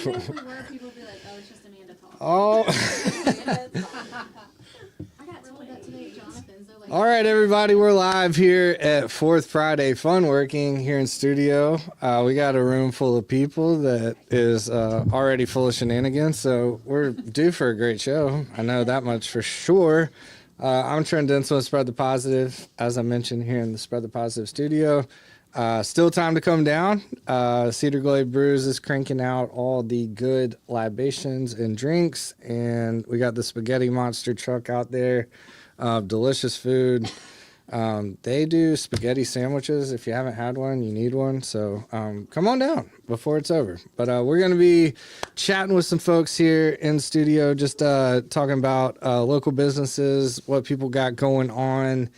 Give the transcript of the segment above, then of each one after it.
Even if we were, people would be like, oh, it's just Amanda talking. Oh. I got told that today at Jonathan's. They're like, All right, everybody, we're live here at Fourth Friday Fun Working here in studio. We got a room full of people that is already full of shenanigans, so we're due for a great show. I know that much for sure. I'm Trent Densel with Spread the Positive, as I mentioned here in the Spread the Positive studio. Still time to come down. Cedar Glade Brews is cranking out all the good libations and drinks, and we got the spaghetti monster truck out there. Delicious food. They do spaghetti sandwiches. If you haven't had one, you need one. So come on down before it's over. But we're going to be chatting with some folks here in studio, just talking about local businesses, what people got going on,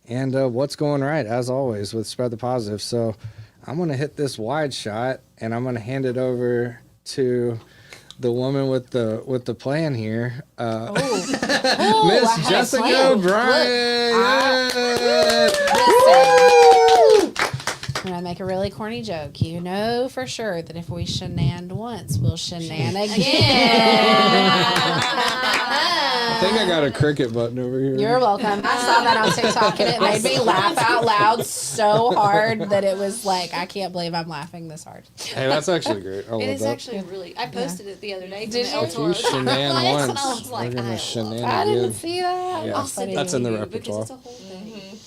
and what's going right, as always, with Spread the Positive. So I'm going to hit this wide shot, and I'm going to hand it over to the woman with the plan here, Miss Jessica Bryan. I'm going to make a really corny joke. You know for sure that if we shenaned once, we'll shenan again. I think I got a cricket button over here. You're welcome. I saw that on TikTok and it made me laugh out loud so hard that it was like, I can't believe I'm laughing this hard. Hey, that's actually great. I It is that. actually really. I posted it the other day. Did you? If you shenan once, I was like, we're gonna I shenan I didn't again. see that. Yeah, I'll send it that's to in the you repertoire. because it's a whole thing.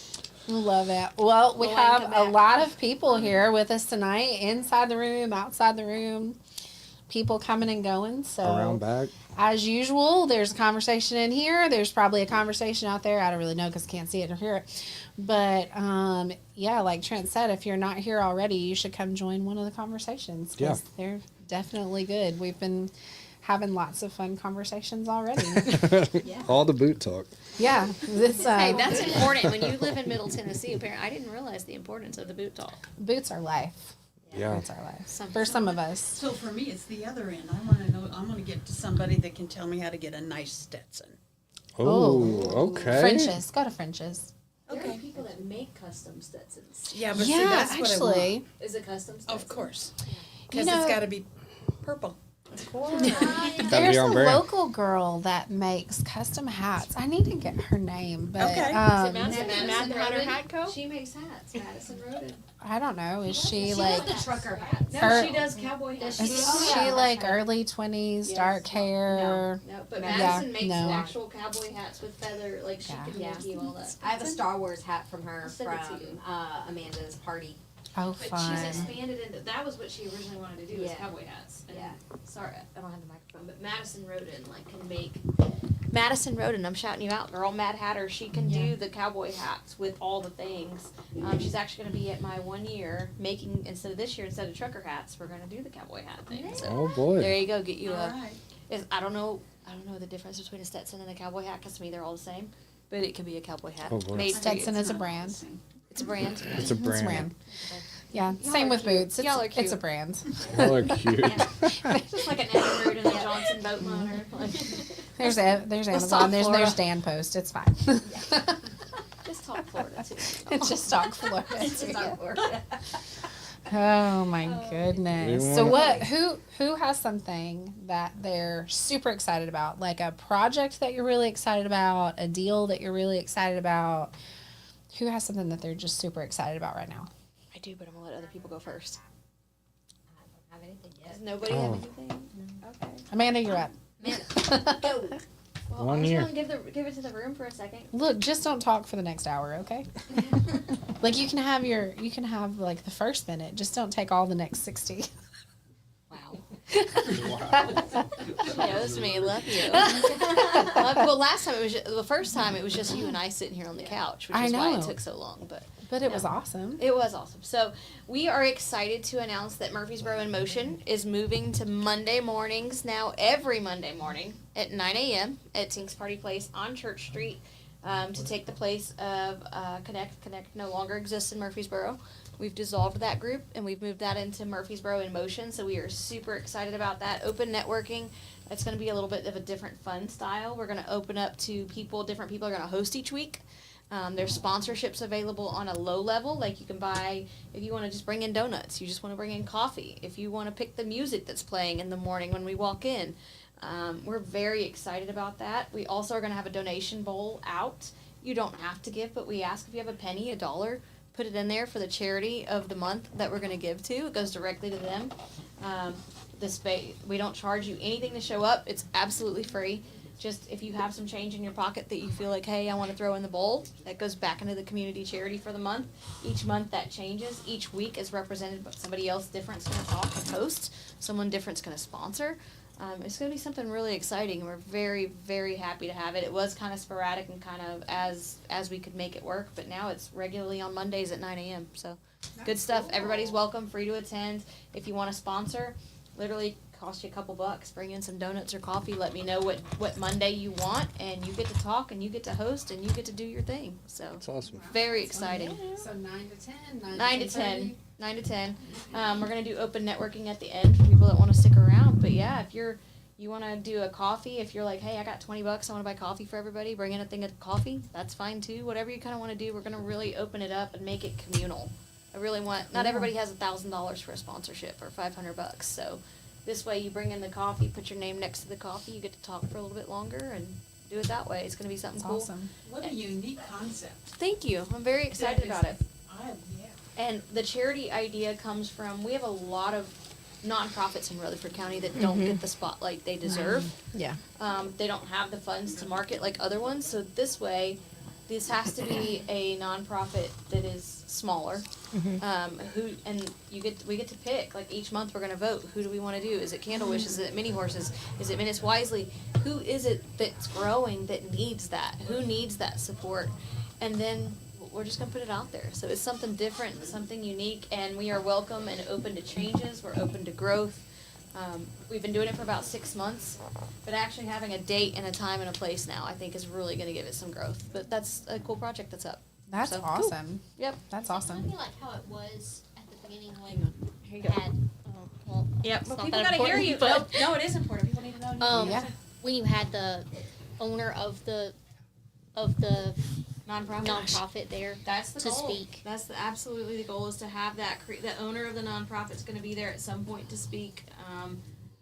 Love it. Well, we Well, have come a back. lot of people here with us tonight, inside the room, outside the room, people coming and going. So Around back. as usual, there's a conversation in here. There's probably a conversation out there. I don't really know because I can't see it or hear it. But yeah, like Trent said, if you're not here already, you should come join one of the conversations. 'Cause Yeah. they're definitely good. We've been having lots of fun conversations already. All the boot talk. Yeah. This, Hey, that's important. When you live in Middle Tennessee, apparently, I didn't realize the importance of the boot talk. boots are life. Yeah. Boots are life. Some- For some of us. So for me, it's the other end. I want to know. I want to get to somebody that can tell me how to get a nice Stetson. Oh, okay. French's. Go to French's. There are people that make custom Stetsons. Yeah, but Yeah, see, that's what I actually. want. Is it custom Stetson? Of course, You because know- it's got to be purple. There's be a on brand. local girl that makes custom hats. I need to get her name, but Okay. Madison Hunter Hat Co? She makes hats. Madison Roden. I don't know. Is she She like does the trucker hats. No, Her- she does cowboy hats. is she like early 20s, Yes. dark hair? No, but Yeah, Madison makes no. actual cowboy hats with feather. Like she Yeah. can make you all that. I have a Star Wars hat from her I'll send it to you. from Amanda's party. Oh, But fun. she's expanded into. That was what she originally wanted to do was Yeah. cowboy hats. And Yeah. Sorry, I don't have the microphone. But Madison Roden can make. Madison Roden, I'm shouting you out, girl. Mad Hatter. She can do the cowboy hats with all the things. She's actually going to be at my 1 year making instead of trucker hats, we're going to do the cowboy hat thing. So Oh boy. there you go. Get you All a. right. I don't know the difference between a Stetson and a cowboy hat because to me they're all the same. But it could be a cowboy hat. Oh, boy. Made for Stetson you. is a brand. It's a brand. It's a It's a brand. brand. Yeah, Y'all same are with cute. boots. Y'all are It's cute. a brand. Y'all are cute. Just like an Evan Root and a Johnson boat loaner. There's Amazon. talk There's Florida. Dan Post. It's fine. Just talk Florida too. It's just stock Florida. It's just talk Florida. Oh my goodness. We So wanna- who has something that they're super excited about? Like a project that you're really excited about, a deal that you're really excited about? Who has something that they're just super excited about right now? I do, but I'm gonna let other people go first. I don't have anything yet. Does nobody Oh. have anything? Okay. Amanda, you're up. Go. Well, 1 I'm year. just gonna give it to the room for a second. Look, just don't talk for the next hour, okay? Like you can have like the first minute. Just don't take all the next 60. Wow. Knows me. Love you. Well, last time the first time it was just you and I sitting here on the couch, which I is why know. it took so long. But it was awesome. It was awesome. So we are excited to announce that Murfreesboro in Motion is moving to Monday mornings now, every Monday morning at 9 a.m. at Tink's Party Place on Church Street to take the place of Connect. Connect no longer exists in Murfreesboro. We've dissolved that group and we've moved that into Murfreesboro in Motion. So we are super excited about that. Open networking. It's going to be a little bit of a different fun style. We're going to open up to people. Different people are going to host each week. There's sponsorships available on a low level, like you can buy if you want to just bring in donuts, you just want to bring in coffee, if you want to pick the music that's playing in the morning when we walk in. We're very excited about that. We also are going to have a donation bowl out. You don't have to give, but we ask if you have a penny, $1, put it in there for the charity of the month that we're going to give to. It goes directly to them. We don't charge you anything to show up. It's absolutely free. Just if you have some change in your pocket that you feel like, hey, I want to throw in the bowl, that goes back into the community charity for the month. Each month that changes. Each week is represented by somebody else different's going to talk and host. Someone different's going to sponsor. It's going to be something really exciting. We're very, very happy to have it. It was kind of sporadic and kind of as we could make it work, but now it's regularly on Mondays at 9 a.m. So good stuff. Cool. Everybody's welcome, free to attend. If you want to sponsor, literally cost you a couple bucks. Bring in some donuts or coffee. Let me know what Monday you want, and you get to talk, and you get to host, and you get to do your thing. So That's awesome. very exciting. So 9 to 10, 9 to 10. 9 to 10. We're going to do open networking at the end for people that want to stick around. But yeah, if you want to do a coffee, if you're like, hey, I got $20, I want to buy coffee for everybody, bring in a thing of coffee, that's fine too. Whatever you kind of want to do, we're going to really open it up and make it communal. I really want, not everybody has $1,000 for a sponsorship or $500. So this way you bring in the coffee, put your name next to the coffee, you get to talk for a little bit longer and do it that way. It's going to be something cool. Awesome. What a unique concept. Thank you. I'm very excited about it. Yeah. And the charity idea comes from, we have a lot of nonprofits in Rutherford County that don't get the spotlight they deserve. Yeah. They don't have the funds to market like other ones. So this way, this has to be a nonprofit that is smaller. We get to pick, like each month we're going to vote. Who do we want to do? Is it Candle Wish? Is it Mini Horses? Is it Minutes Wisely? Who is it that's growing that needs that? Who needs that support? And then we're just going to put it out there. So it's something different, something unique, and we are welcome and open to changes. We're open to growth. We've been doing it for about 6 months, but actually having a date and a time and a place now, I think, is really going to give it some growth. But that's a cool project that's up. That's So, awesome. Yep. That's Kind awesome. of like how it was at the beginning when Here you we had. Well, Yep. it's But not people that got to hear important, you. but No, it is important. People need to know. Yeah. when you had the owner of the nonprofit there That's the to goal. speak. That's absolutely the goal, is to have that the owner of the nonprofit's going to be there at some point to speak.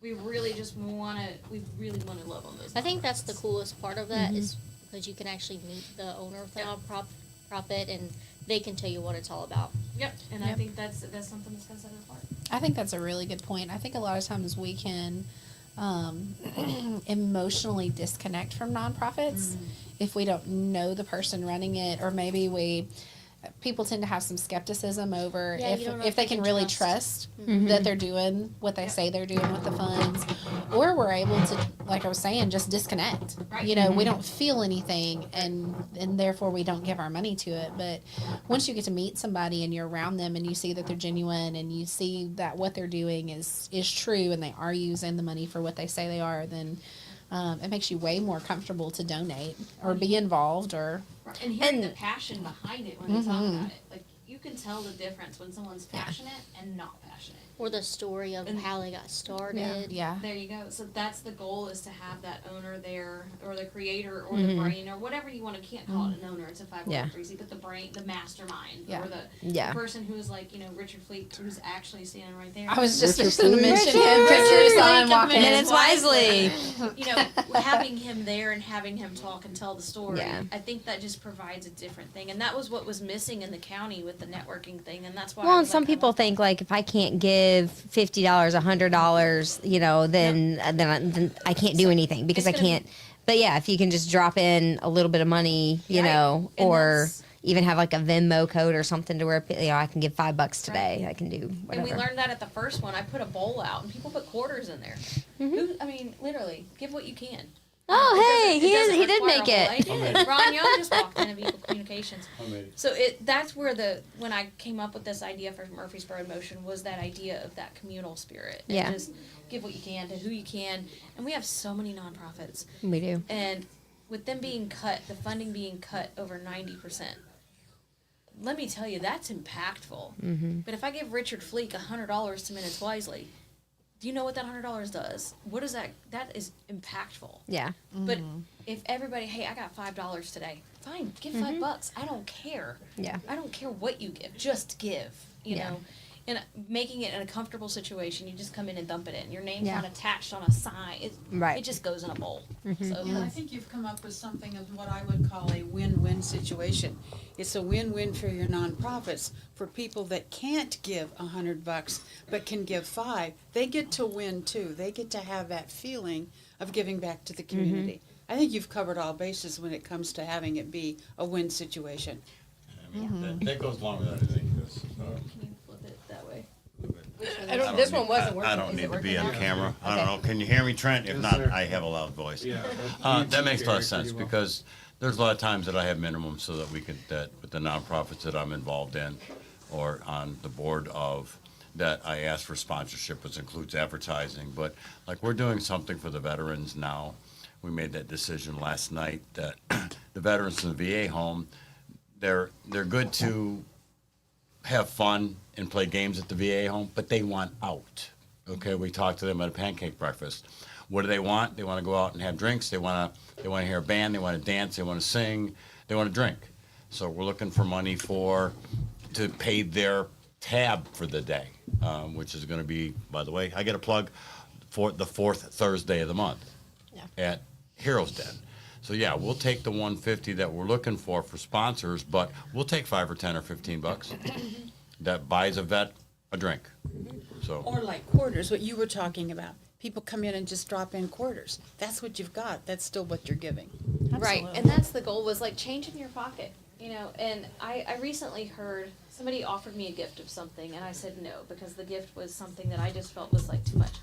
We really want to love on those. I think that's the nonprofits. coolest part of that is because you can actually meet the owner of the nonprofit and they can tell you what it's all about. Yep, and I Yep. think that's something that's going to set it apart. I think that's a really good point. I think a lot of times we can emotionally disconnect from nonprofits if we don't know the person running it, or maybe people tend to have some skepticism over Yeah, you don't know if they can really trust that they're doing what they say they're doing with the funds, or we're able to, like I was saying, just disconnect. Right. You know, we don't feel anything, and therefore we don't give our money to it. But once you get to meet somebody and you're around them and you see that they're genuine and you see that what they're doing is true and they are using the money for what they say they are, then it makes you way more comfortable to donate or be involved or. Right. And hearing the passion behind it when they talk about it, like you can tell the difference when someone's passionate and not passionate. Or the story of And- how they got started. Yeah. There you go. So that's the goal, is to have that owner there, or the creator, or the brain, or whatever you want to. Can't call it an owner. It's a 501c, but the brain, the mastermind, Yeah. or the person who's like, Richard Fleet, who's actually standing right there. I was just Richard going to Fleet? mention him. Picture your son walking. Minutes Wisely. Having him there and having him talk and tell the story, Yeah. I think that just provides a different thing, and that was what was missing in the county with the networking thing, and that's why. I Well, and was some like, I people want think like if I can't give $50, $100, then I can't do anything because I It's gonna can't. But yeah, if you can just drop in a little bit of money, Right. And or that's- even have like a Venmo code or something to where I can give $5 today. I can do And whatever. we learned that at the first one. I put a bowl out, and people put quarters in there. Literally, give what you can. Oh, hey, It doesn't he did require make a it. whole- I did. Ron Young just walked in of Equal Communications. So that's where when I came up with this idea for Murfreesboro in Motion, was that idea of that communal spirit. And Yeah. just give what you can to who you can. And we have so many nonprofits. We do. And with them being cut, the funding being cut over 90%, let me tell you, that's impactful. Mm-hmm. But if I give Richard Fleek $100 to Minutes Wisely, do you know what that $100 does? What is that? That is impactful. Yeah. But if everybody, hey, I got $5 today, fine, give $5. I don't care. Yeah. I don't care what you give, just give, you Yeah. know. And making it in a comfortable situation, you just come in and dump it in. Your name's Yeah. not attached on a sign. Right. It just goes in a bowl. So Yeah, I think you've come up with something of what I would call a win-win situation. It's a win-win for your nonprofits. For people that can't give $100 but can give $5, they get to win too. They get to have that feeling of giving back to the community. I think you've covered all bases when it comes to having it be a win situation. I mean, that goes along with that, I think. That's, can you flip it that way? I don't, this one wasn't working. I don't Is it need to working be on now? camera. I Okay. don't know. Can you hear me, Trent? If Yes, not, sir. I have a loud voice. Yeah. That makes a lot of Very sense pretty well. because there's a lot of times that I have minimums so that we could, that with the nonprofits that I'm involved in or on the board of, that I ask for sponsorship, which includes advertising. But like we're doing something for the veterans now. We made that decision last night that the veterans in the VA home, they're good to have fun and play games at the VA home, but they want out. Okay, we talked to them at a pancake breakfast. What do they want? They want to go out and have drinks. They want to hear a band. They want to dance. They want to sing. They want to drink. So we're looking for money to pay their tab for the day, which is going to be, by the way, I get a plug for the fourth Thursday of the month at Heroes Den. So yeah, we'll take the 150 that we're looking for sponsors, but we'll take 5 or 10 or 15 bucks. That buys a vet a drink. So Or like quarters, what you were talking about. People come in and just drop in quarters. That's what you've got. That's still what you're giving. Right, and that's the goal, was like change in your pocket, you know. And I recently heard somebody offered me a gift of something, and I said no because the gift was something that I just felt was like too much.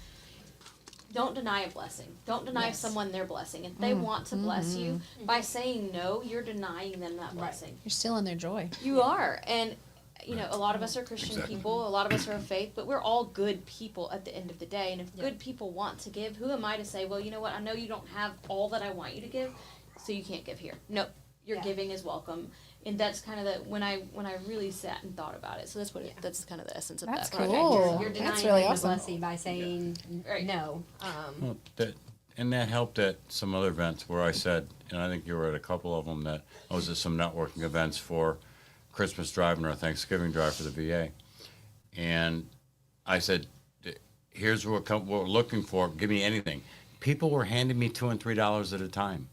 Don't deny a blessing. Don't deny someone their blessing. If they want to bless you, by saying no, you're denying them that blessing. You're stealing their joy. You are, and you know, a lot of us are Christian people, a lot of us are of faith, but we're all good people at the end of the day. And if good people want to give, who am I to say, well, you know what, I know you don't have all that I want you to give, so you can't give here. Nope, your giving is welcome. And that's kind of the when I really sat and thought about it. So that's what that's kind of the essence of That's that. cool. You're denying That's really them the awesome. blessing by saying Right. no. well, that helped at some other events where I said, and I think you were at a couple of them, that I was at some networking events for Christmas drive and our Thanksgiving drive for the VA. And I said, here's what we're looking for. Give me anything. People were handing me $2 and $3 at a time.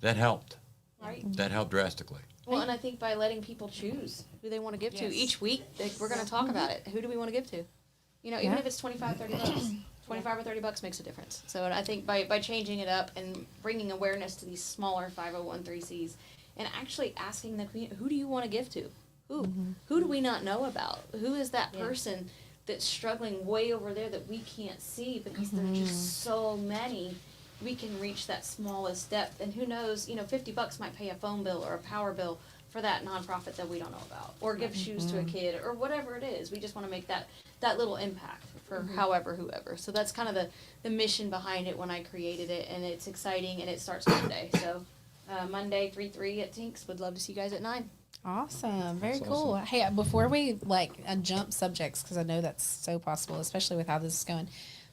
That helped. Right. That helped drastically. Well, and I think by letting people choose who they want to give to each week, we're going to talk about it. Who do we want to give to? You know, even if it's 25, 30 bucks. 25 or 30 bucks makes a difference. So and I think by changing it up and bringing awareness to these smaller 501(c)(3)s and actually asking the community, who do you want to give to? Who do we not know about? Who is that person that's struggling way over there that we can't see because there are just so many? We can reach that smallest depth, and who knows, you know, 50 bucks might pay a phone bill or a power bill for that nonprofit that we don't know about, or give shoes to a kid, or whatever it is. We just want to make that little impact for whoever. So that's kind of the mission behind it when I created it, and it's exciting, and it starts Monday. So Monday 3/3 at Tinks. Would love to see you guys at 9. Awesome. Very That's cool. awesome. Hey, before we jump subjects, because I know that's so possible, especially with how this is going.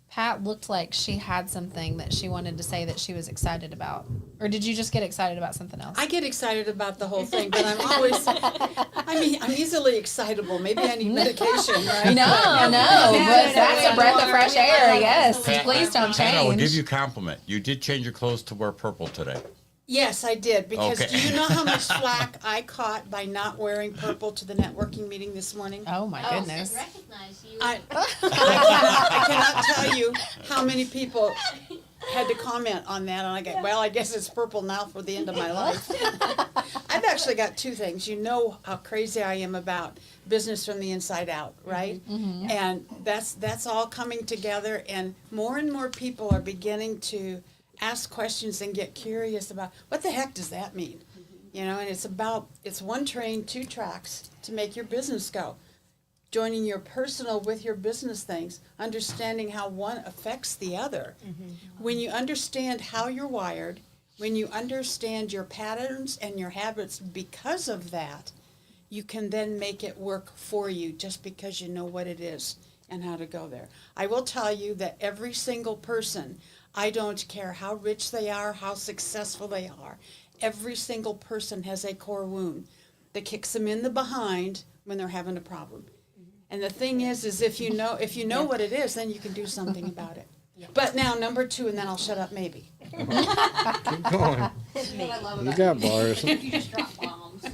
Pat looked like she had something that she wanted to say that she was excited about. Or did you just get excited about something else? I get excited about the whole thing, but I'm always, I'm easily excitable. Maybe I need medication, right? No, but that's a breath of fresh air. Yes, Pat, please don't Pat, I will give change. you a compliment. You did change your clothes to wear purple today. Yes, I did, because Okay. do you know how much flack I caught by not wearing purple to the networking meeting this morning? Oh my goodness. Recognize you. I cannot tell you how many people had to comment on that, and I go, well, I guess it's purple now for the end of my life. I've actually got two things. You know how crazy I am about business from the inside out, right? And that's all coming together, and more people are beginning to ask questions and get curious about what the heck does that mean? You know, and it's one train, 2 tracks to make your business go. Joining your personal with your business things, understanding how one affects the other. When you understand how you're wired, when you understand your patterns and your habits because of that, you can then make it work for you just because you know what it is and how to go there. I will tell you that every single person, I don't care how rich they are, how successful they are, every single person has a core wound that kicks them in the behind when they're having a problem. And the thing is if you know what it is, then you can do something about it. But now, number 2, and then I'll shut up maybe. Keep going. You got bars. You just drop bombs.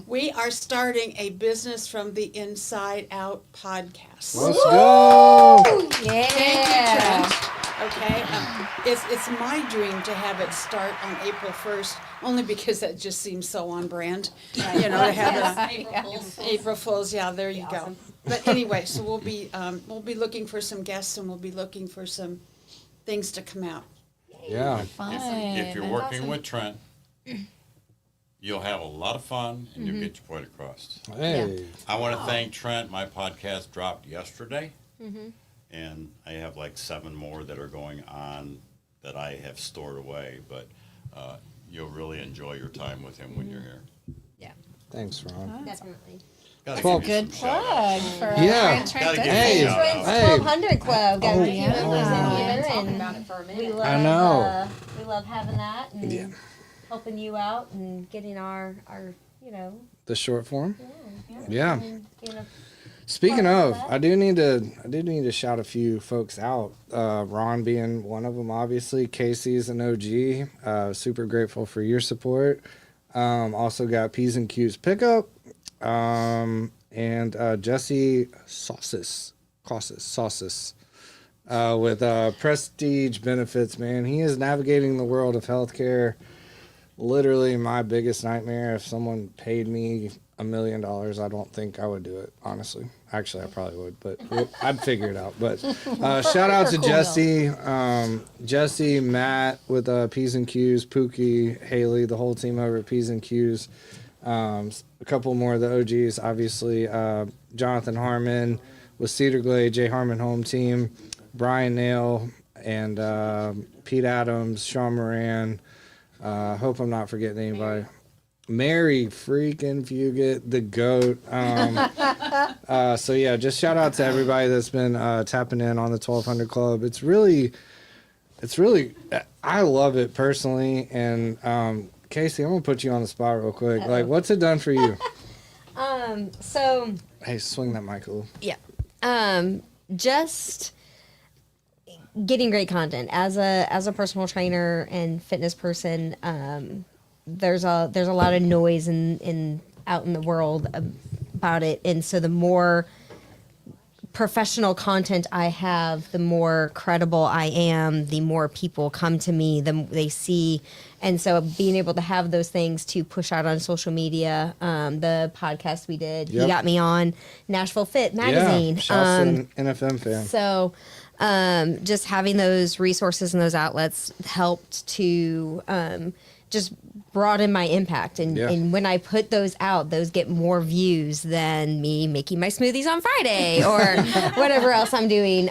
We are starting a Business from the Inside Out podcast. Let's go. Yeah. Okay, it's my dream to have it start on April 1st, only because that just seems so on brand. To have it on April Fools. Yeah, there you go. But anyway, so we'll be looking for some guests, and we'll be looking for some things to come out. Yeah. If you're working with Trent, you'll have a lot of fun and you'll get your point across. Hey. I want to thank Trent. My podcast dropped yesterday, and I have like 7 more that are going on that I have stored away. But you'll really enjoy your time with him when you're here. Thanks, Ron. Definitely. Gotta Well, give you Good some shout-outs. plug for Yeah. Trent Gotta give you Hey. some shout-outs. Hey. 1200 Club. Got Oh, a few members in here, Talking and about it for a we minute. love, I know. We love having that and Yeah. helping you out and getting our The short form. Yeah. being a Speaking Part of, of that. I do need to shout a few folks out. Ron being one of them, obviously. Casey's an OG. Super grateful for your support. Also got P's and Q's pickup. And Jesse Sauces with Prestige Benefits, man. He is navigating the world of healthcare. Literally my biggest nightmare. If someone paid me $1 million, I don't think I would do it, honestly. Actually, I probably would, but I'd figure it out. But shout out to Jesse, Jesse, Matt with P's and Q's, Pookie, Haley, the whole team over at P's and Q's. A couple more of the OGs, obviously. Jonathan Harmon with Cedar Glade, Jay Harmon home team, Brian Nail, and Pete Adams, Sean Moran. Hope I'm not forgetting anybody. Mary freaking Fugit, the GOAT. So yeah, just shout out to everybody that's been tapping in on the 1200 Club. It's really, I love it personally. And Casey, I'm gonna put you on the spot real quick. Like, what's it done for you? So Hey, swing that mic a little. just getting great content as a personal trainer and fitness person. There's a lot of noise in out in the world about it, and so the more professional content I have, the more credible I am, the more people come to me, they see. And so being able to have those things to push out on social media, the podcast we did, Yep. he got me on Nashville Fit magazine. Yeah, shouts to an NFM fan. So just having those resources and those outlets helped to just broaden my impact. And, Yeah. and when I put those out, those get more views than me making my smoothies on Friday or whatever else I'm doing,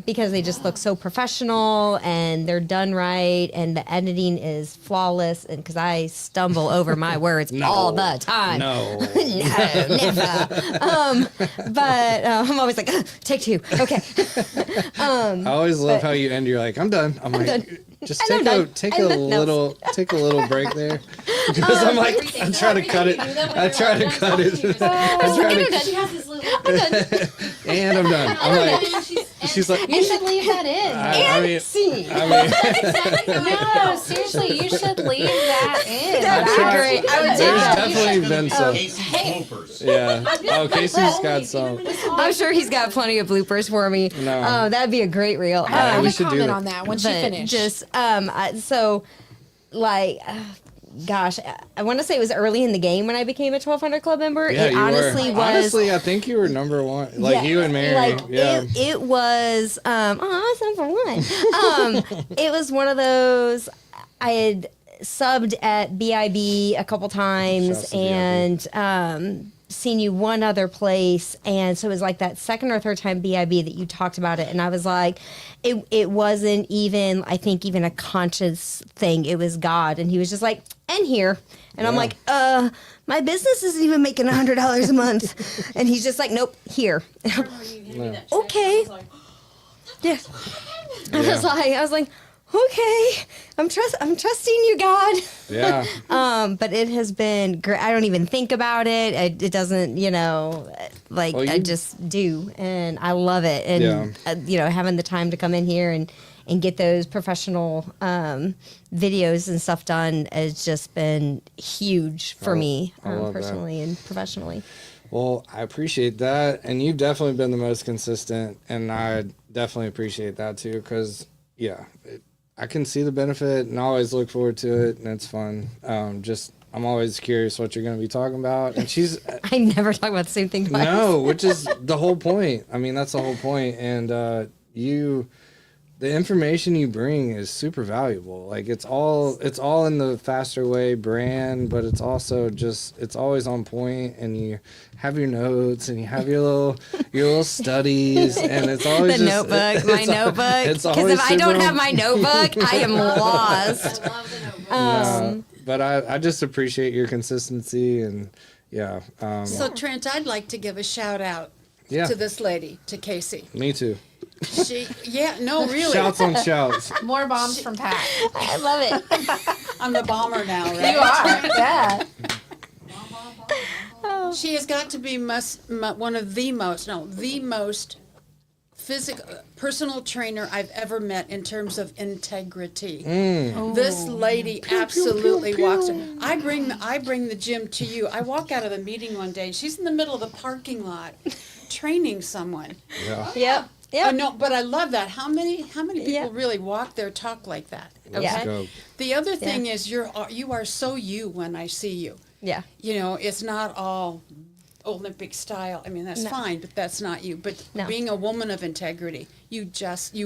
because they just look so professional and they're done right and the editing is flawless. And because I stumble over my words all the time. No. No, never. But I'm always like, take 2. Okay. I always love how you end. You're like, I'm done. I'm like, done. just I'm done. take I'm a done. No. little break there, because I'm like, I try to cut it. I try to cut it. I try to, She has this little. and I'm done. I'm like, she's like, You should leave that in. I mean, See. No, seriously, you should leave that in. That'd be tried- great. I would do there's that. definitely been some. Casey's bloopers. Yeah. Oh, Casey's got some. I'm sure he's got plenty of bloopers for me. No. That'd be a great reel. I'm we gonna should do comment that. on that once you But finish. just so like gosh, I want to say it was early in the game when I became a 1200 Club member. Yeah, It you honestly were. was. Honestly, I think you were number one. Like you and Mary. Like yeah. it was number one. It was one of those. I had subbed at BIB a couple times Shouts to BIB. and seen you one other place, and so it was like that second or third time BIB that you talked about it, and I was like, it wasn't even, I think, even a conscious thing. It was God, and he was just like, and here, and I'm Yeah. like, my business isn't even making $100 a month, and he's just like, nope, here. Okay. Yeah. I was like, okay, I'm trusting you, God. Yeah. But it has been great. I don't even think about it. It doesn't, like Well, I just do, and I love it. And having the time to come in here and get those professional videos and stuff done has just been huge for me I love that. personally and professionally. Well, I appreciate that, and you've definitely been the most consistent, and I definitely appreciate that too. Because I can see the benefit, and I always look forward to it, and it's fun. I'm always curious what you're going to be talking about, and she's I never talk about the same thing twice. no, which is the whole point. I mean, that's the whole point, and the information you bring is super valuable. Like it's all in the Faster Way brand, but it's also it's always on point, and you have your notes and you have your little studies, and it's always The just, notebook, my notebook. it's Because always if I don't super- have my notebook, I am lost. I love the notebook. No, but I just appreciate your consistency, and So Trent, I'd like to give a shout out yeah, to this lady, to Casey. me too. Really. Shouts on shouts. More bombs from Pat. I love it. I'm the bomber now, right? You are. Yeah. She has got to be one of the most physical personal trainer I've ever met in terms of integrity. This lady absolutely walks it. I bring the gym to you. I walk out of the meeting one day. She's in the middle of the parking lot training someone. Yeah. Yep. Oh, no, but I love that. How many people Yeah. really walk their talk like that? Okay. Let's go. The other thing is you are so you when I see you. Yeah. It's not all Olympic style. I mean, that's fine, but that's not you. But No. being a woman of integrity, you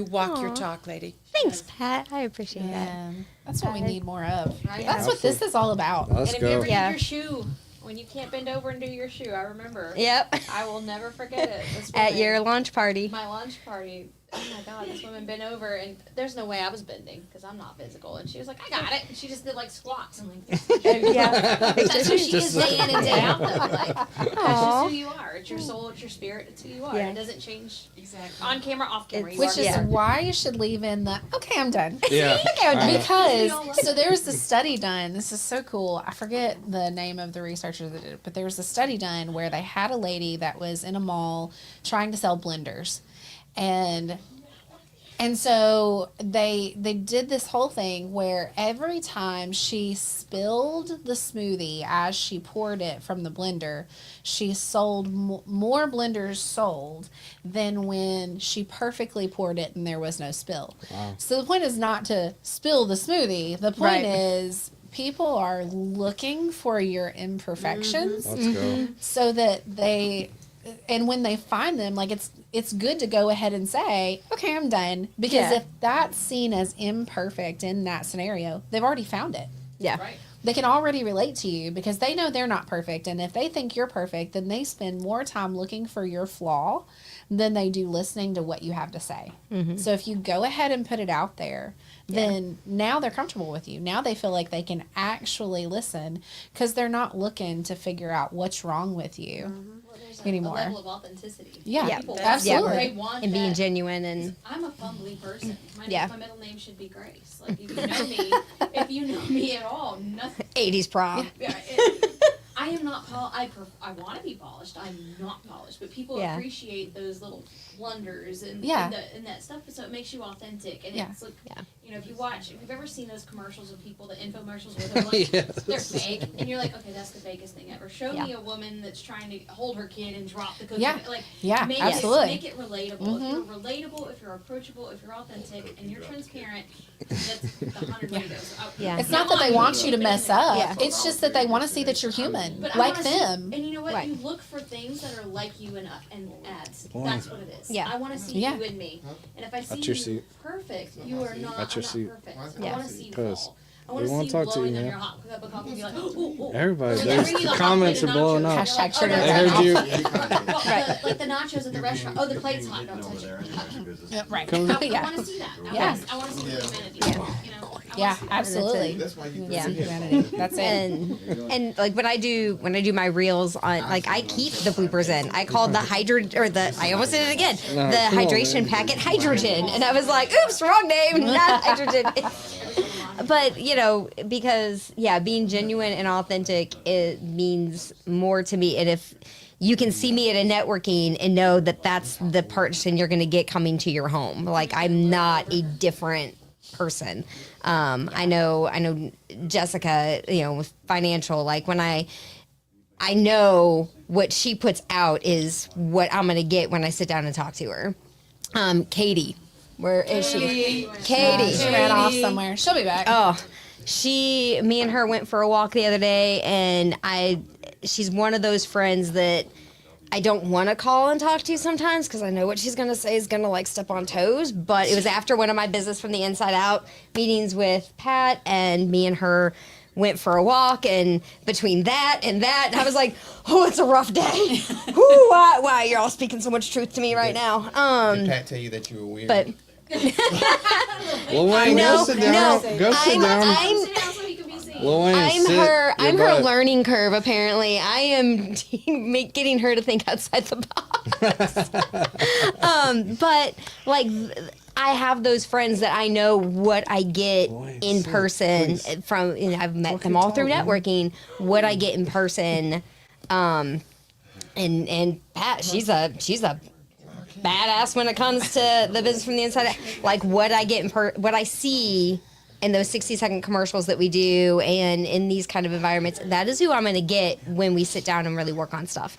walk your talk, lady. Thanks, Pat. I appreciate that. Yeah. That's what we need more of. Right? That's what this is all about. Let's And if you go. ever Yeah. did your shoe, when you can't bend over and do your shoe, I remember. Yep. I will never forget it. This At woman- your launch party. my lunch party. Oh my God, this woman bent over, and there's no way I was bending because I'm not physical. And she was like, "I got it," and she just did like squats. I'm like, Yeah. "That's who she is day in and day out, though. Like, that's Aw. just who you are. It's your soul, it's your spirit, it's who you are. Yeah. It doesn't change Exactly. on camera, off camera. It's- You Which are is who you are. why you should leave in the okay, I'm done. Yeah. Because so there was a study done. This is so cool. I forget the name of the researcher that did it, but there was a study done where they had a lady that was in a mall trying to sell blenders, and so they did this whole thing where every time she spilled the smoothie as she poured it from the blender, she sold more blenders sold than when she perfectly poured it and there was no spill. Wow. So the point is not to spill the smoothie. The point Right. is people are looking for your imperfections Let's go. so that and when they find them, like it's good to go ahead and say, okay, I'm done. Because Yeah. if that's seen as imperfect in that scenario, they've already found it. Yeah. Right. They can already relate to you because they know they're not perfect. And if they think you're perfect, then they spend more time looking for your flaw than they do listening to what you have to say. So if you go ahead and put it out there, then now they're comfortable with you. Now they feel like they can actually listen because they're not looking to figure out what's wrong with you. Well, there's Anymore. a level of authenticity. Yeah, Yeah. People absolutely. They want And being that. genuine and I'm a fumbly person. Yeah. My middle name should be Grace. Like if you know me at all, nothing. 80s prom. Yeah, I am not I want to be polished. I'm not polished, but people Yeah. appreciate those little blunders and Yeah. and that stuff. So it makes you authentic. And Yeah. it's like, Yeah. if you've ever seen those commercials of people, the infomercials where they're like, Yes. they're fake, and you're like, okay, that's the fakest thing ever. Show Yeah. me a woman that's trying to hold her kid and drop the cookie. Yeah. Like, Yeah, make absolutely. Make it relatable. If you're relatable, if you're approachable, if you're authentic, and you're transparent, that's the 100 way goes. Yeah. It's not that they want you to mess up. Yeah. It's just that they want to see that you're human, But I like wanna see- them. and you know what? Right. You look for things that are like you in ads. Boy. That's what it is. Yeah. I want to see Yeah. you in me. And if I see That's your you seat. perfect, you are not. That's your I'm seat. not perfect. Yeah. I want to see you Pose. fall. I We want wanna to see you talk to you, blowing on man. your hot cup of coffee and be like, oh. Everybody, Or when there's they bring you the hot comments plate are of blowing nachos, up. Hashtag you're like, trigger. oh, I that's heard you. like the nachos at the restaurant. Oh, the plate's hot. Don't touch it. Yeah, right. Come- I yeah. want to see that. Yeah. I want to see the humanity. You know. Yeah, absolutely. That's Yeah, Yeah. humanity. That's it. And like when I do my reels on, like, I keep the bloopers in. I called the I almost did it again. No, The come on, hydration man. packet hydrogen, and I was like, oops, wrong name, not hydrogen. But because being genuine and authentic, it means more to me. And if you can see me at a networking and know that that's the person you're going to get coming to your home, like, I'm not a different person. I know Jessica, with financial, like, when I know what she puts out is what I'm going to get when I sit down and talk to her. Katie, where is she? Katie. She ran off somewhere. She'll be back. Oh, me and her went for a walk the other day, and she's one of those friends that I don't want to call and talk to sometimes because I know what she's going to say is going to, like, step on toes. But it was after one of my Business from the Inside Out meetings with Pat, and me and her went for a walk, and between that and that, I was like, oh, it's a rough day. Ooh, why you're all speaking so much truth to me right now. Did Pat tell you that you were weird? But Lil Wayne, go sit down. no, Go sit down. Sit down so he can be seen. Lil Wayne, I'm sit her your butt. learning curve, apparently. I am getting her to think outside the box. But, like, I have those friends that I know what I get in person from, I've met them all through networking, what I get in person. And Pat, she's a badass when it comes to the Business from the Inside Out. Like, what I get what I see in those 60-second commercials that we do and in these kind of environments, that is who I'm going to get when we sit down and really work on stuff.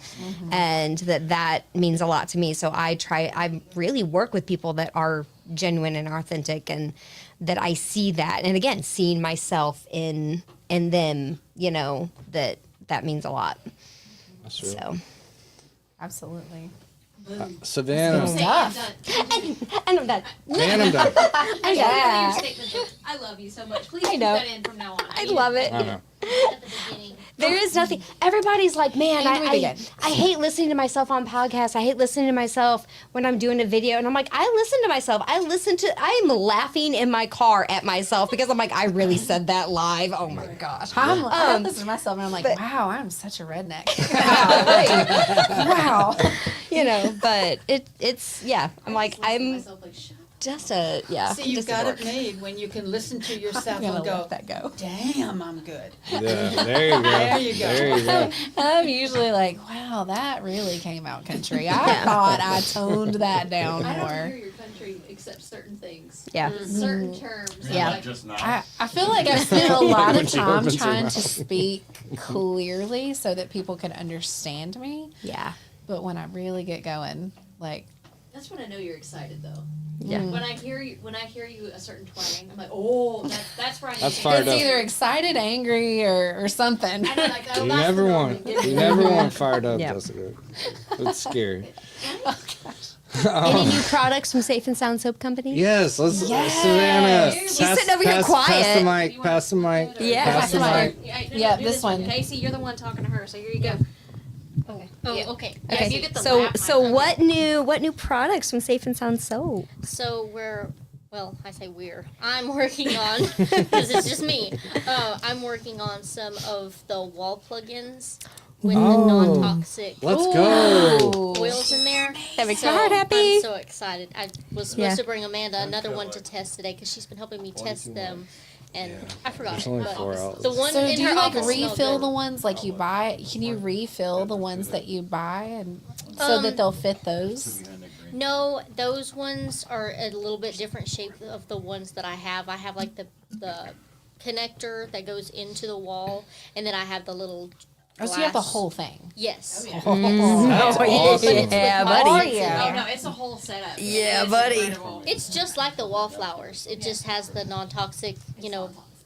And that means a lot to me. So I really work with people that are genuine and authentic, and that I see that. And again, seeing myself in them, that means a lot. That's true. So. Absolutely. Savannah. Stuff. And I'm done. Man, I'm done. Yeah. I love you so much. Please I keep know. that in from now on. I love it. I know. At the beginning. There is nothing. Everybody's like, man, And we I begin. hate listening to myself on podcasts. I hate listening to myself when I'm doing a video. And I'm like, I listen to myself. I am laughing in my car at myself because I'm like, I really said that live. Oh my gosh. I listen to myself and I'm like, wow, I'm such a redneck. Wow. But it's, I'm like, I'm just See, you've just a got dork. it made when you can listen to yourself I'm gonna and go, let that go. damn, I'm good. Yeah, there you go. There you go. There you go. I'm usually like, wow, that really came out country. I thought I toned that down I don't more. hear your country except certain things. Yeah. Certain terms. Yeah. Like, Just now. I feel like I spent a lot When of she time opens her trying mouth. to speak clearly so that people could understand me. Yeah. But when I really get going, like, that's when I know you're excited, though. Yeah. When I hear you a certain twang, I'm like, oh, that's where I need That's to. fired it's up. either excited, angry, or something. I know, like, oh, You that's never the want. moment. You never want fired up, Yeah. Jessica. It's scary. Any new products from Safe and Sound Soap Company? Yes, Savannah. She's sitting over here quiet. Pass the mic. Pass the mic. Yeah. Pass the mic. Yeah, this one. Casey, you're the one talking to her, so here you go. Oh, Yeah. okay. Yeah, you get the So lap so mic. what new products from Safe and Sound Soap? So I'm working on, because it's just me, I'm working on some of the wall plugins with the Oh. non-toxic Let's go. oils in there. That makes my heart happy. I'm so excited. I was supposed Yeah. to bring Amanda another one to test today because she's been helping me test them. And I forgot There's it, only but 4 hours. the one So in do her you like office smelled refill good. the ones like you buy? Can you refill the ones that you buy and so that they'll fit those? No, those ones are a little bit different shape of the ones that I have. I have like the connector that goes into the wall, and then I have the little Oh, so you have the glass. whole thing. Yes. That's Oh, awesome. yeah, with buddy. lights in yeah. Oh there. no, it's a whole setup. Yeah, It's buddy. incredible. It's just like the wallflowers. It just has the non-toxic,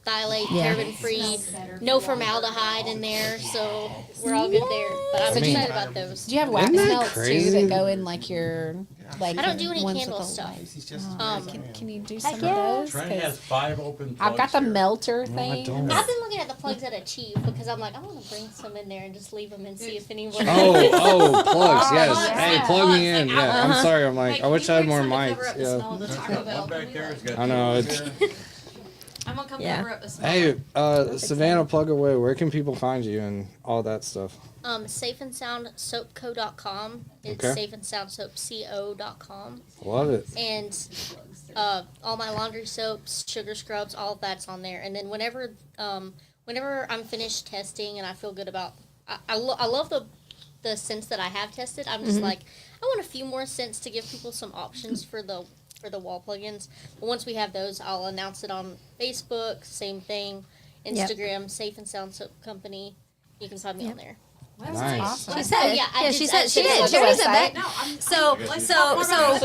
phthalate, Yeah. paraben-free, no formaldehyde in there, so we're all good there. But I'm excited about those. Do you have wax Isn't that melts too crazy? that go in like your like? I don't do any ones with candle the stuff. lights? Can you do some of yeah. those? Trent 'Cause has 5 open I've got plugs the here. melter I thing. don't. I've been looking at the plugs at Achieve because I'm like, I want to bring some in there and just leave them and see if anyone. Oh, plugs. Yes. Plugs, Hey, yeah. plug me Plugs, in. like, Yeah. I'm sorry. I'm like, I wish I had more Cover mics. up the smell Yeah. of the Taco Bell. One back there has got I know. two It's, there. I'm gonna come Yeah. cover up the smell. Hey, Savannah, plug away. Where can people find you and all that stuff? safeandsoundsoapco.com. It's Okay. safeandsoundsoapco.com. Love it. And all my laundry soaps, sugar scrubs, all of that's on there. And then whenever I'm finished testing and I feel good about, I love the scents that I have tested. I'm just like, I want a few more scents to give people some options for the wall plugins. But once we have those, I'll announce it on Facebook. Same thing, Instagram, Safe and Sound Soap Company. You can find me on there. Nice. Awesome. She said. yeah, I she did- said. I She did did. on She the already said website. that. So But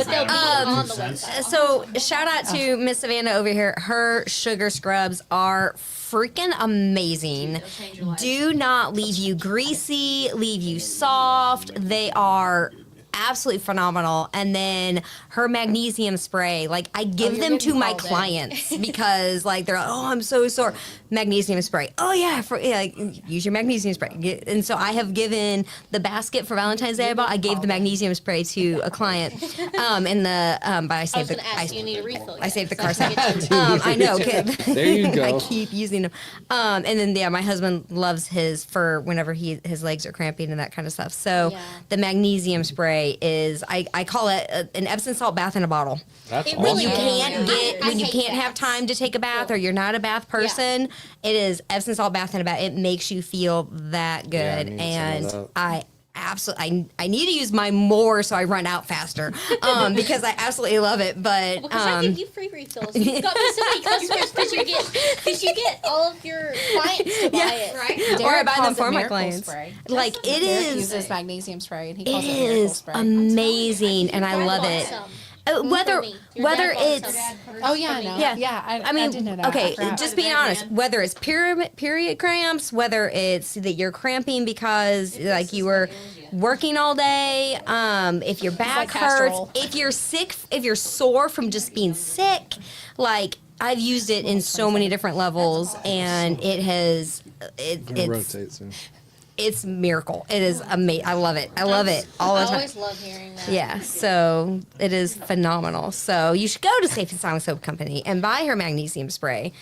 they'll be on the website. So shout out to Miss Savannah over here. Her sugar scrubs are freaking amazing. They'll change your life. Do not leave you greasy, leave you soft. They are absolutely phenomenal. And then her magnesium spray, like I give you're them to getting my called in. clients because like they're like, oh, I'm so sore. Magnesium spray. Oh yeah, like, use your magnesium spray. And so I have given the basket for Valentine's Day I bought. I gave the magnesium spray to a client. And the but I I was saved going the to ask you need a refill. I saved the So car can seat. get you- I know. There you go. I keep using them. And then my husband loves his for whenever his legs are cramping and that kind of stuff. So Yeah. the magnesium spray is I call it an Epsom salt bath in a bottle. That's It awesome. When really you is. can't get I when you hate can't have baths. time to take a bath or you're not a bath person, it is Epsom salt bath in a bath. It makes you feel that good, Yeah, I need some of and that. I absolutely I need to use mine more so I run out faster because I absolutely love it. But Because I give you free refills. You've got me so many customers because you get all of your clients to buy it. Right? or I buy them calls it for my Miracle clients. Spray. Like it Derek is. uses magnesium spray and he It calls it Miracle is Spray. amazing, and I love it. Awesome. Whether me. Your dad whether bought it's some. Oh yeah, I know. Yeah. Yeah, I mean, did know that. okay, I forgot. just By the being bed, honest, man. whether it's period cramps, whether it's that you're cramping because like you were working all day, if your back like castor hurts, oil. if you're sick, if you're sore from just being sick, like I've used it in so many different levels, and it has It it's rotates. Yeah. it's miracle. It is amazing. I love it. I love it all the I time. always love hearing that. Yeah, so it is phenomenal. So you should go to Safe and Sound Soap Company and buy her magnesium spray.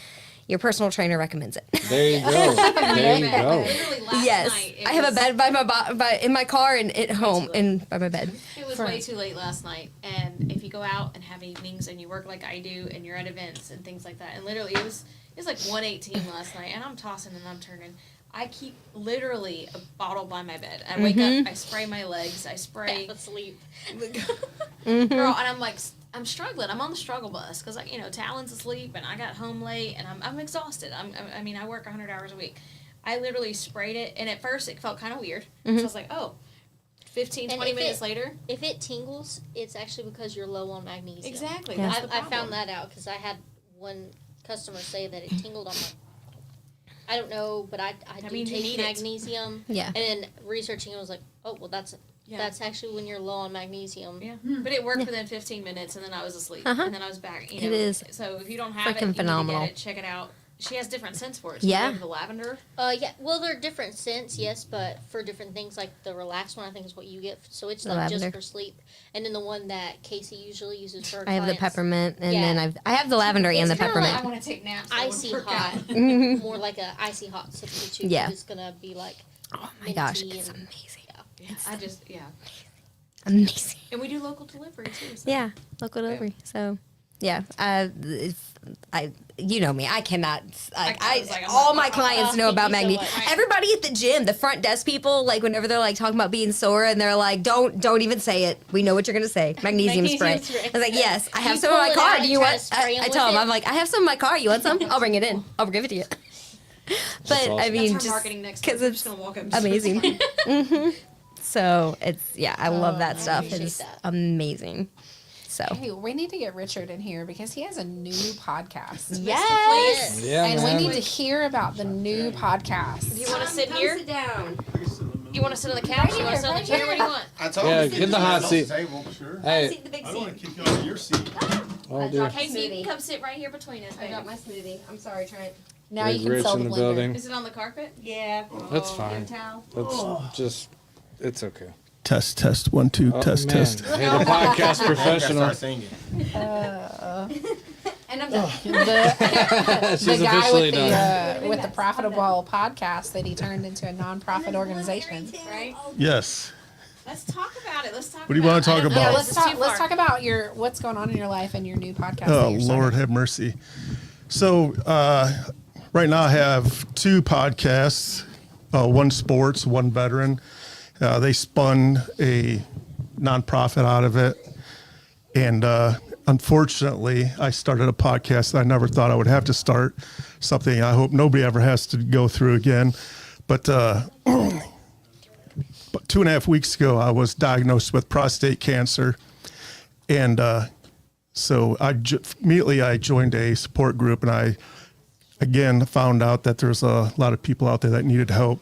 Your personal trainer recommends it. There you go. There you go. Literally last Yes, night, it I have a was- bed by by in my car and at home and by my bed. It was way too late last night, and if you go out and have evenings and you work like I do, and you're at events and things like that, and literally it was like 1:18 last night, and I'm tossing and I'm turning. I keep literally a bottle by my bed. I wake up, I spray my legs, I spray, Half asleep. girl, and I'm like, I'm struggling. I'm on the struggle bus because Talon's asleep, and I got home late, and I'm exhausted. I mean, I work 100 hours a week. I literally sprayed it, and at first it felt kind of weird. So I was like, oh, 15, And 20 if minutes it- later. If it tingles, it's actually because you're low on magnesium. Exactly. Yeah. That's the I problem. found that out because I had one customer say that it tingled on my. I don't know, but I do means you take need it. magnesium. Yeah. And then researching, I was like, oh well, that's actually when you're low on magnesium. Yeah, but it worked within 15 minutes, and then I was asleep, Uh-huh. and then I was back. It is So if you don't have it, freaking you phenomenal. need to get it. Check it out. She has different scents for it. So Yeah. you have the lavender. Yeah. Well, they're different scents, yes, but for different things, like the relaxed one, I think is what you get. So it's The like just lavender. for sleep, and then the one that Casey usually uses for her I have the clients, peppermint and Yeah. then I have the lavender and the It's kinda peppermint. like- want to take naps. icy hot, Mhm. more like a icy hot substitute. Yeah. It's gonna be like. Oh my gosh, minty it's and- amazing. Yeah. Amazing. And we do local delivery too. So. Yeah, local delivery. So, yeah, you know me. I cannot. I was like, I'm all not- my clients know thank about you so magnesium. much. Everybody at the gym, the front desk people, like whenever they're like talking about being sore, and they're like, "Don't even say it. We know what you're gonna say. Magnesium spray." Magnesium spray. I was like, "Yes, I have You some in pull my it car. out Do and you try want?" to spray 'em I with tell them, it. "I'm like, I have some in my car. You want some? I'll bring it in. I'll give it to you." But I awesome. mean, That's just our marketing next because week. I'm it's just gonna walk up and amazing. hmm So it's I love that I stuff. appreciate It's that. amazing. So Hey, we need to get Richard in here because he has a new podcast. yes. Yeah, And man. we need to hear about the new podcast. Do you want to sit here? Sit down. You want to sit on the couch? You want to sit on the chair? What do you want? I told Yeah, you. get the hot seat. Table, sure. Hey, The big I don't want seat. to kick you out of your seat. oh dear. Hey, so you can come sit right here between us, I baby. got my smoothie. I'm sorry, Trent. Now Big you can Rich sell in the the blender. building. Is it on the carpet? Yeah. That's fine. Towel. That's just, it's okay. Test, 1, 2, Oh, test, man. test. Hey, the podcast professional. Start singing. And I'm The She's guy officially with the profitable podcast that he turned into a nonprofit organization. right. Yes. Let's talk about it. Let's talk. What do you want to talk I don't know about? if Let's this is talk. too Let's far. talk about what's going on in your life and your new podcast. that Oh, you're Lord starting. have mercy. So, right now I have 2 podcasts, one sports, one veteran. They spun a nonprofit out of it. And unfortunately, I started a podcast that I never thought I would have to start, something I hope nobody ever has to go through again. But 2.5 weeks ago, I was diagnosed with prostate cancer. And so immediately I joined a support group, and I, again, found out that there's a lot of people out there that needed help.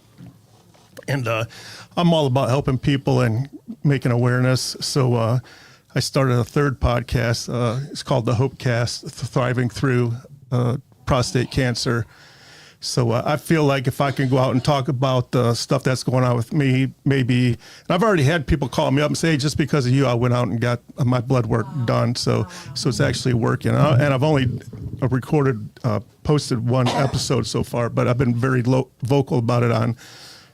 And I'm all about helping people and making awareness. So I started a 3rd podcast. It's called the Hope Cast, Thriving Through Prostate Cancer. So I feel like if I can go out and talk about the stuff that's going on with me, maybe, and I've already had people call me up and say, hey, just because of you, I went out and got my blood work done. So it's actually working. And I've only posted 1 episode so far, but I've been very vocal about it on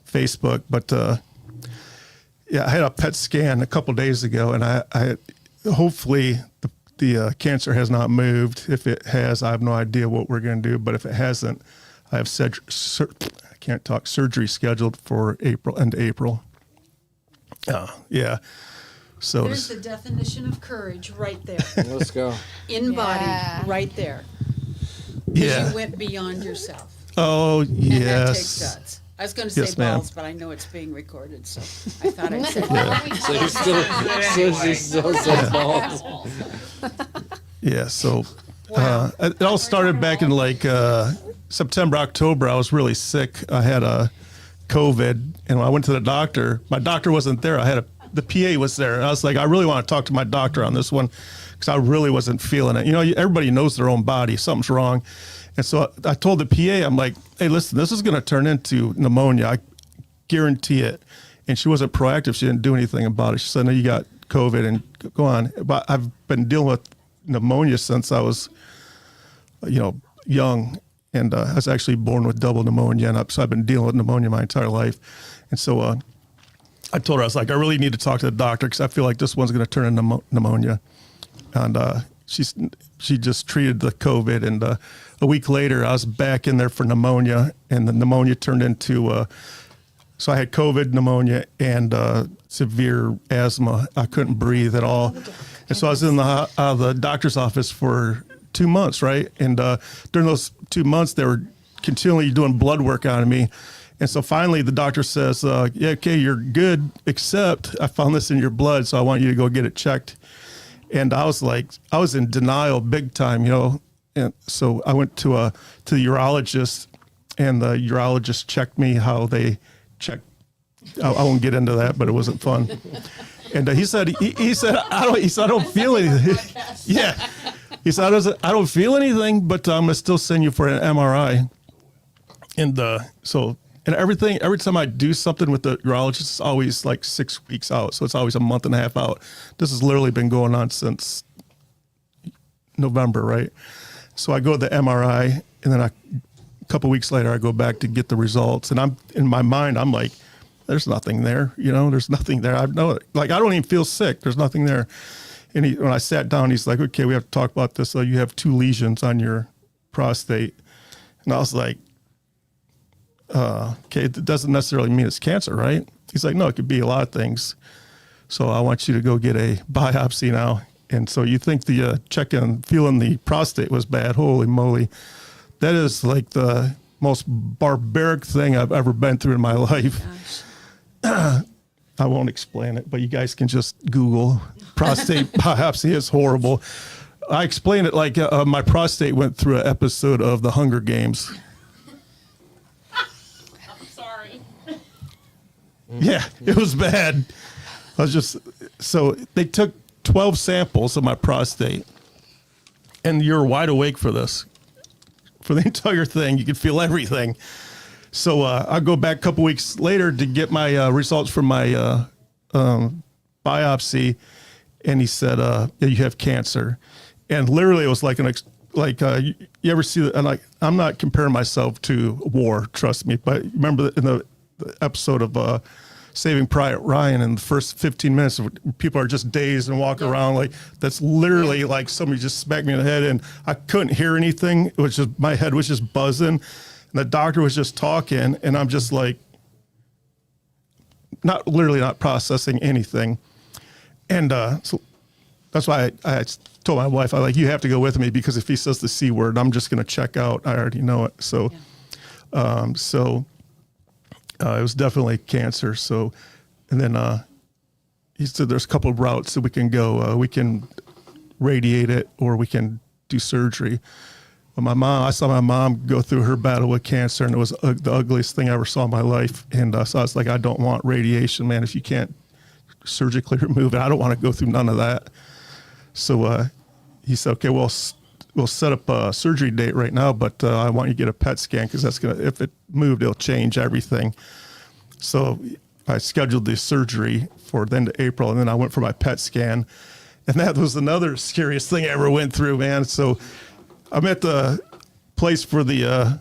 Facebook. But yeah, I had a PET scan a couple days ago, and I hopefully the cancer has not moved. If it has, I have no idea what we're going to do. But if it hasn't, I have surgery scheduled for end of April. Yeah. So There's the definition of courage right there. Let's go. In Yeah. body, right there. 'Cause yeah. you went beyond yourself. Oh And that yes. takes guts. I was going to say Yes, ma'am. balls, but I know it's being recorded, so I thought I'd say So she still says balls. Yeah. So it all started back in like September, October. I was really sick. I had a COVID, and when I went to the doctor, my doctor wasn't there. The PA was there, and I was like, I really want to talk to my doctor on this one because I really wasn't feeling it. You know, everybody knows their own body. Something's wrong. And so I told the PA, I'm like, hey, listen, this is going to turn into pneumonia. I guarantee it. And she wasn't proactive. She didn't do anything about it. She said, no, you got COVID and go on. But I've been dealing with pneumonia since I was, young. And I was actually born with double pneumonia. And so I've been dealing with pneumonia my entire life. And so I told her, I was like, I really need to talk to the doctor because I feel like this one's going to turn into pneumonia. And she just treated the COVID, and a week later I was back in there for pneumonia, and the pneumonia turned into so I had COVID, pneumonia, and severe asthma. I couldn't breathe at all, and so I was in the doctor's office for 2 months, right? And during those 2 months, they were continually doing blood work on me. And so finally the doctor says, yeah, okay, you're good, except I found this in your blood, so I want you to go get it checked. And I was in denial big time, And so I went to the urologist, and the urologist checked me how they checked. I won't get into that, but it wasn't fun. And he said, I don't feel anything. Yeah. He said, I don't feel anything, but I'm gonna still send you for an MRI. And every time I do something with the urologist, it's always like 6 weeks out. So it's always a month and a half out. This has literally been going on since November, right? So I go to the MRI, and then a couple weeks later, I go back to get the results. And I'm in my mind, I'm like, there's nothing there. There's nothing there. I know, I don't even feel sick. There's nothing there. And when I sat down, he's like, okay, we have to talk about this. So you have 2 lesions on your prostate. And I was like, okay, it doesn't necessarily mean it's cancer, right? He's like, no, it could be a lot of things. So I want you to go get a biopsy now. And so you think the feeling the prostate was bad. Holy moly. That is like the most barbaric thing I've ever been through in my life. I won't explain it, but you guys can just Google prostate biopsy. It's horrible. I explained it like my prostate went through an episode of The Hunger Games. Sorry. Yeah, it was bad. So they took 12 samples of my prostate, and you're wide awake for this. For the entire thing, you can feel everything. So I go back a couple weeks later to get my results from my biopsy, and he said, yeah, you have cancer. And literally it was like like you ever see and like I'm not comparing myself to war, trust me, but remember in the episode of Saving Private Ryan, in the first 15 minutes people are just dazed and walk around like that's literally like somebody just smacked me in the head and I couldn't hear anything. It was just my head was just buzzing and the doctor was just talking and I'm just like not processing anything. And so that's why I told my wife, you have to go with me because if he says the C word, I'm just going to check out. I already know it. So, it was definitely cancer. So, and then he said there's a couple of routes that we can go. We can radiate it or we can do surgery. But I saw my mom go through her battle with cancer and it was the ugliest thing I ever saw in my life. And so I was like, I don't want radiation, man. If you can't surgically remove it, I don't want to go through none of that. So he said, okay, well, we'll set up a surgery date right now, but I want you to get a PET scan because if it moved, it'll change everything. So I scheduled the surgery for the end of April, and then I went for my PET scan. And that was another scariest thing I ever went through, man. So I'm at the place for the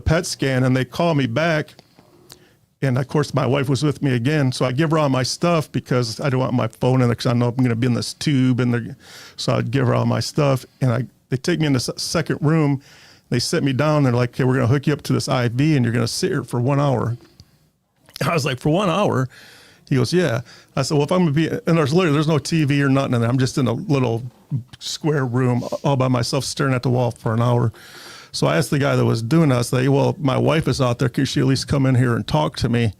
PET scan, and they call me back. And of course, my wife was with me again, so I give her all my stuff because I don't want my phone in there because I know I'm going to be in this tube. So I'd give her all my stuff, and they take me in the second room. They sit me down. They're like, "Okay, we're going to hook you up to this IV, and you're going to sit here for 1 hour." I was like, "For 1 hour?" He goes, "Yeah." I said, "Well, if I'm going to be," and there's no TV or nothing in there. I'm just in a little square room all by myself, staring at the wall for an hour. So I asked the guy that was doing that, I said, "Well, my wife is out there. Could she at least come in here and talk to me?"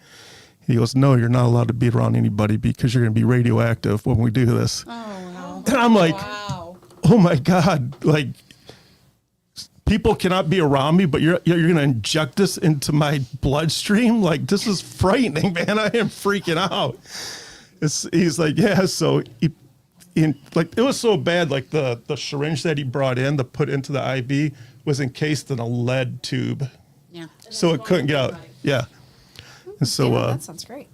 He goes, "No, you're not allowed to be around anybody because you're going to be radioactive when we do this." Oh, wow. And I'm like, wow. Oh my God. Like, people cannot be around me, but you're going to inject this into my bloodstream? Like, this is frightening, man. I am freaking out. He's like, yeah. So it was so bad. Like the syringe that he brought in to put into the IV was encased in a lead tube. Yeah. So it couldn't get out. Yeah. And so, that sounds great.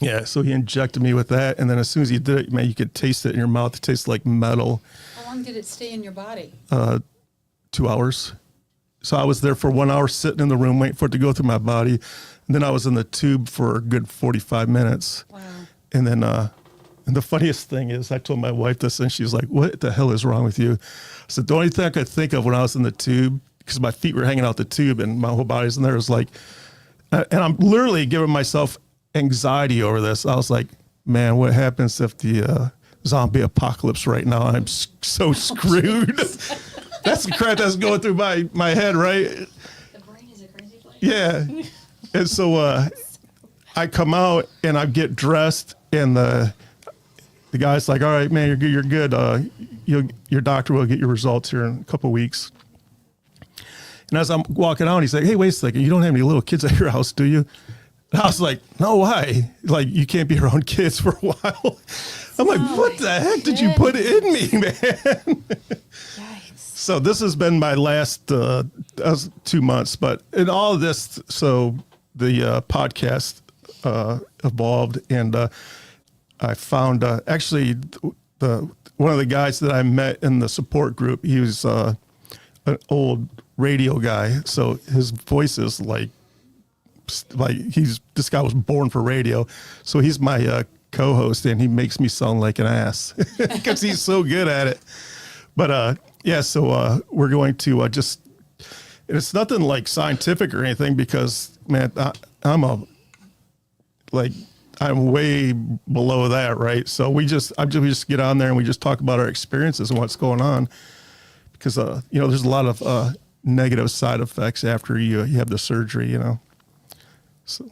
Yeah. So he injected me with that. And then as soon as he did it, man, you could taste it in your mouth. It tastes like metal. How long did it stay in your body? 2 hours. So I was there for 1 hour sitting in the room waiting for it to go through my body. And then I was in the tube for a good 45 minutes. Wow. And then, and the funniest thing is I told my wife this and she's like, "What the hell is wrong with you?" I said, "The only thing I could think of when I was in the tube, because my feet were hanging out the tube and my whole body's in there, was like," and I'm literally giving myself anxiety over this. I was like, "Man, what happens if the zombie apocalypse right now? I'm so screwed." That's the crap that's going through my head, right? The brain is a crazy place. Yeah. And so I come out and I get dressed and the guy's like, "All right, man, you're good. Your doctor will get your results here in a couple of weeks." And as I'm walking out, he's like, "Hey, wait a second. You don't have any little kids at your house, do you?" And I was like, "No, why? Like, you can't be around kids for a while." I'm like, "What the heck did you put in me, man?" Yikes. So this has been my last 2 months. But in all of this, so the podcast evolved and I found actually one of the guys that I met in the support group. He was an old radio guy, so his voice is like this guy was born for radio. So he's my co-host, and he makes me sound like an ass because he's so good at it. But yeah, so we're going to just. And it's nothing like scientific or anything because, man, I'm way below that, right? So we just get on there and we just talk about our experiences and what's going on because there's a lot of negative side effects after you have the surgery, So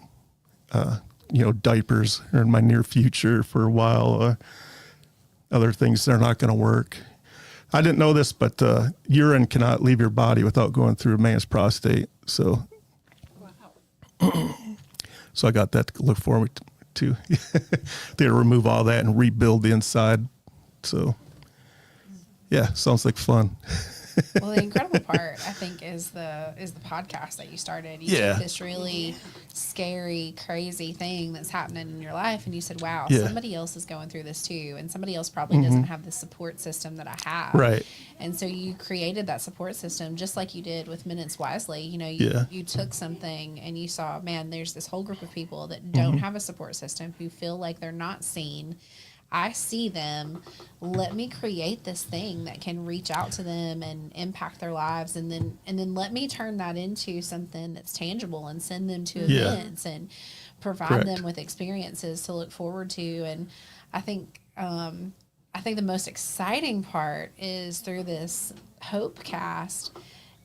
diapers are in my near future for a while. Other things that are not going to work. I didn't know this, but urine cannot leave your body without going through a man's prostate. So, wow. So I got that to look forward to. They remove all that and rebuild the inside. So, yeah, sounds like fun. Well, the incredible part, I think, is the podcast that you started. You Yeah. took this really scary, crazy thing that's happening in your life, and you said, "Wow, Yeah. somebody else is going through this too, and somebody else probably doesn't have the support system that I have." Right. And so you created that support system, just like you did with Minutes Wisely. You know, Yeah. you took something and you saw, man, there's this whole group of people that don't have a support system, who feel like they're not seen. I see them. Let me create this thing that can reach out to them and impact their lives, and then let me turn that into something that's tangible and send them to Yeah. events and provide Correct. them with experiences to look forward to. And I think the most exciting part is through this Hope Cast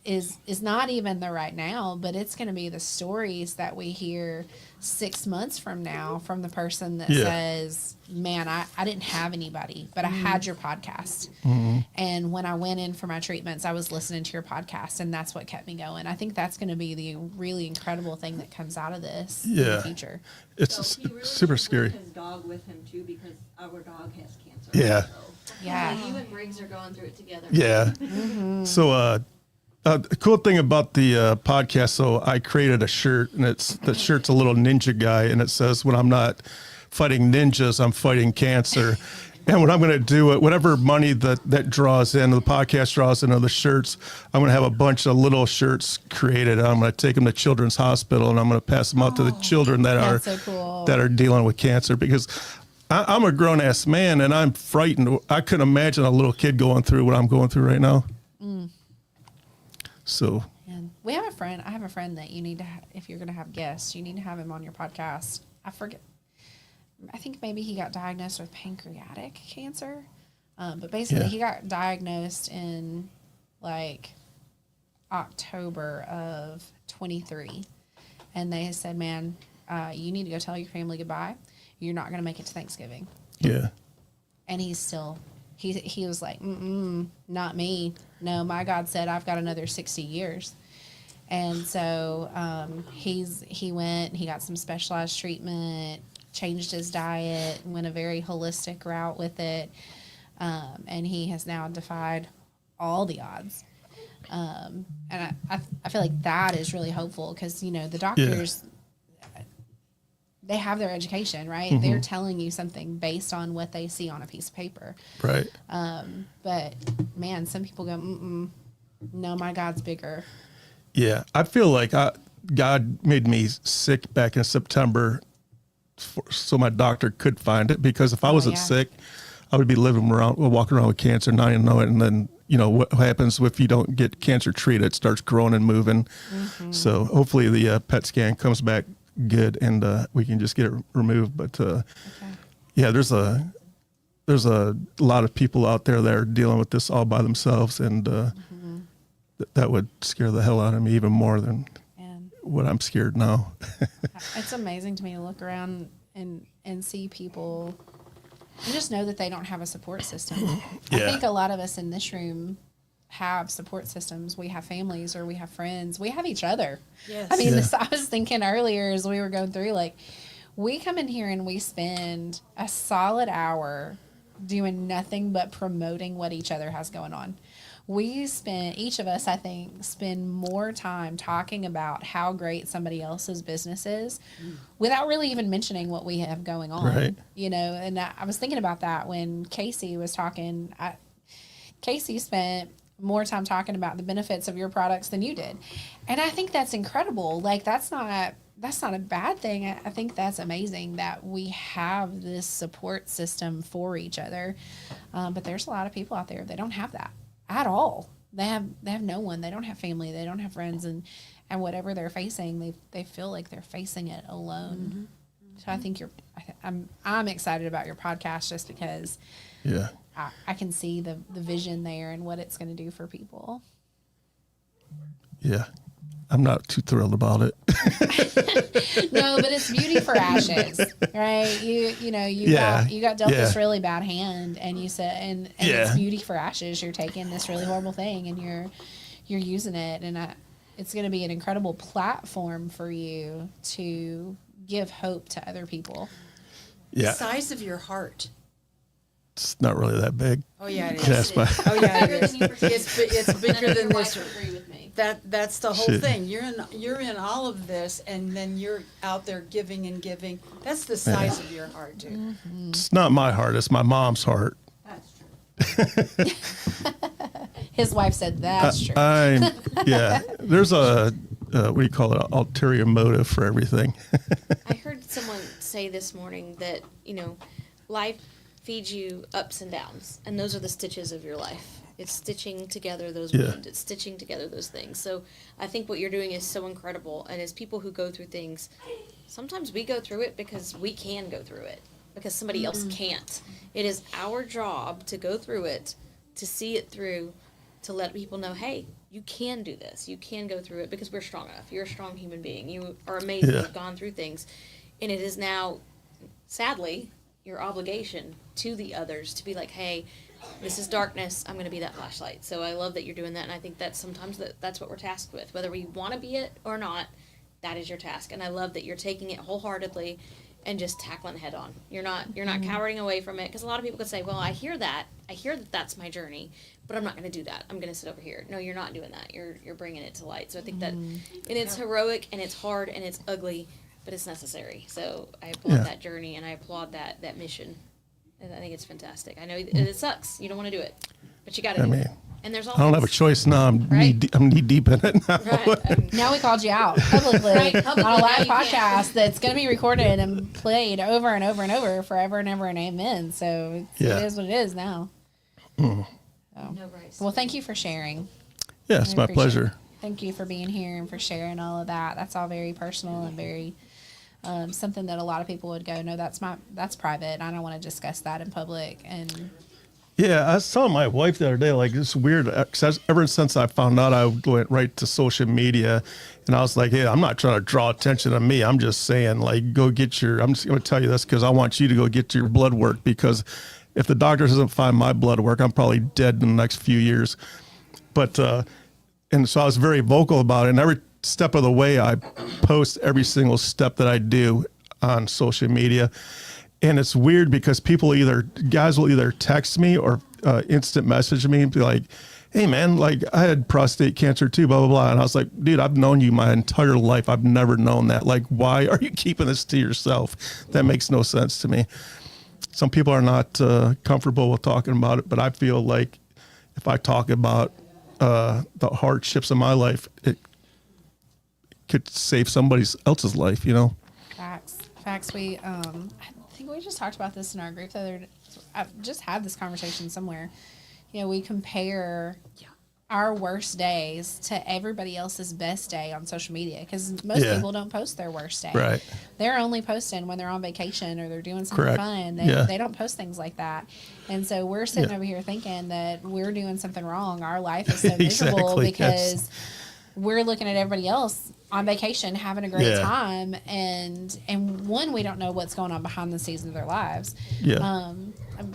is not even the right now, but it's going to be the stories that we hear 6 months from now from the person that Yeah. says, man, I didn't have anybody, but I had your podcast. And when I went in for my treatments, I was listening to your podcast, and that's what kept me going. I think that's going to be the really incredible thing that comes out of this in Yeah. the future. It's So he really super took scary. His dog with him too, because our dog has cancer. Yeah. So. Yeah. You and Briggs are going through it together. Yeah. So, the cool thing about the podcast, so I created a shirt, and the shirt's a little ninja guy, and it says, "When I'm not fighting ninjas, I'm fighting cancer." And what I'm going to do, whatever money that draws in, the podcast draws into the shirts, I'm going to have a bunch of little shirts created. I'm going to take them to Children's Hospital, and I'm going to pass them out to the children that are That's so cool. that are dealing with cancer, because I'm a grown ass man and I'm frightened. I couldn't imagine a little kid going through what I'm going through right now. So And we have a friend. I have a friend that you need to, if you're going to have guests, you need to have him on your podcast. I forget. I think maybe he got diagnosed with pancreatic cancer. But basically, Yeah. he got diagnosed in like October of 23. And they said, man, you need to go tell your family goodbye. You're not going to make it to Thanksgiving. yeah, And he's still, he was like, not me. No, my God said I've got another 60 years. And so he went, he got some specialized treatment, changed his diet, went a very holistic route with it. And he has now defied all the odds. And I feel like that is really hopeful, because, you know, the doctors, they have their education, right? They're telling you something based on what they see on a piece of paper. right. But man, some people go, no, my God's bigger. Yeah, I feel like God made me sick back in September so my doctor could find it, because if I wasn't yeah. sick, I would be walking around with cancer and not even know it. And then, you know, what happens if you don't get cancer treated? It starts growing and moving. So hopefully the PET scan comes back good, and we can just get it removed. But yeah, there's a lot of people out there that are dealing with this all by themselves, and that would scare the hell out of me even more than And what I'm scared now. it's amazing to me to look around and see people and just know that they don't have a support system. I Yeah. think a lot of us in this room have support systems. We have families, or we have friends. We have each other. Yes. I mean, Yeah. I was thinking earlier as we were going through, like, we come in here and we spend a solid hour doing nothing but promoting what each other has going on. Each of us, I think, spend more time talking about how great somebody else's business is without really even mentioning what we have going on. Right. You know, and I was thinking about that when Casey was talking. Casey spent more time talking about the benefits of your products than you did. And I think that's incredible. Like, that's not a bad thing. I think that's amazing that we have this support system for each other. But there's a lot of people out there that don't have that at all. They have no one. They don't have family. They don't have friends, and whatever they're facing, they feel like they're facing it alone. So I think I'm excited about your podcast, just because Yeah. I can see the vision there and what it's going to do for people. Yeah. I'm not too thrilled about it. No, but it's beauty for ashes, right? You got dealt this really bad hand, and you said, and it's beauty for ashes. You're taking this really horrible thing and you're using it, and it's going to be an incredible platform for you to give hope to other people. Yeah. The size of your heart. It's not really that big. Oh, yeah, it is. Yes, but Oh, yeah, it Bigger is. than you perceive. It's bigger than Your this. wife would agree with me. That's the whole Shit. thing. You're in all of this, and then you're out there giving and giving. That's the size of your heart, dude. it's not my heart. It's my mom's heart. That's true. His wife said that's true. Yeah. There's a what do you call it? An ulterior motive for everything. I heard someone say this morning that, life feeds you ups and downs, and those are the stitches of your life. It's stitching together those Yeah. wounds. It's stitching together those things. So I think what you're doing is so incredible. And as people who go through things, sometimes we go through it because we can go through it, because somebody else can't. It is our job to go through it, to see it through, to let people know, hey, you can do this. You can go through it because we're strong enough. You're a strong human being. You are amazing. Yeah. You've gone through things. And it is now, sadly, your obligation to the others to be like, hey, this is darkness. I'm going to be that flashlight. So I love that you're doing that. And I think that sometimes that's what we're tasked with. Whether we want to be it or not, that is your task. And I love that you're taking it wholeheartedly and just tackling head on. You're not cowering away from it. Because a lot of people could say, well, I hear that that's my journey, but I'm not going to do that. I'm going to sit over here. No, you're not doing that. You're bringing it to light. So I think that, and it's heroic and it's hard and it's ugly, but it's necessary. So I applaud that journey and I applaud that mission. And I think it's fantastic. I know it sucks. You don't want to do it, but you got to do it. And there's always, I don't have a choice now. I'm knee deep in it now. Right. Now we called you out publicly, Publicly, on a now live you can. podcast that's going to be recorded and played over and over and over forever and ever and amen. So it is what it is now. No rights. Well, thank you for sharing. Yeah, it's I my appreciate pleasure. it. Thank you for being here and for sharing all of that. That's all very personal and very something that a lot of people would go, no, that's private. I don't want to discuss that in public. And Yeah, I was telling my wife the other day, like, it's weird. 'Cause ever since I found out, I went right to social media, and I was like, hey, I'm not trying to draw attention to me. I'm just saying, like, I'm just going to tell you this because I want you to go get your blood work, because if the doctor doesn't find my blood work, I'm probably dead in the next few years. But, and so I was very vocal about it, and every step of the way, I post every single step that I do on social media. And it's weird because guys will either text me or instant message me and be like, hey man, like I had prostate cancer too, blah, blah, blah. And I was like, dude, I've known you my entire life. I've never known that. Like, why are you keeping this to yourself? That makes no sense to me. Some people are not comfortable with talking about it, but I feel like if I talk about the hardships of my life, it could save somebody else's life, you know? Facts. We, I think we just talked about this in our group the other day. I've just had this conversation somewhere. You know, we compare our worst days to everybody else's best day on social media, because most people don't post their worst day. Right. They're only posting when they're on vacation or they're doing something Correct. fun. They don't post things like that. And so we're sitting over here thinking that we're doing something wrong. Our life is so miserable Exactly, because we're looking at everybody else on vacation having a great time, and one, we don't know what's going on behind the scenes of their lives.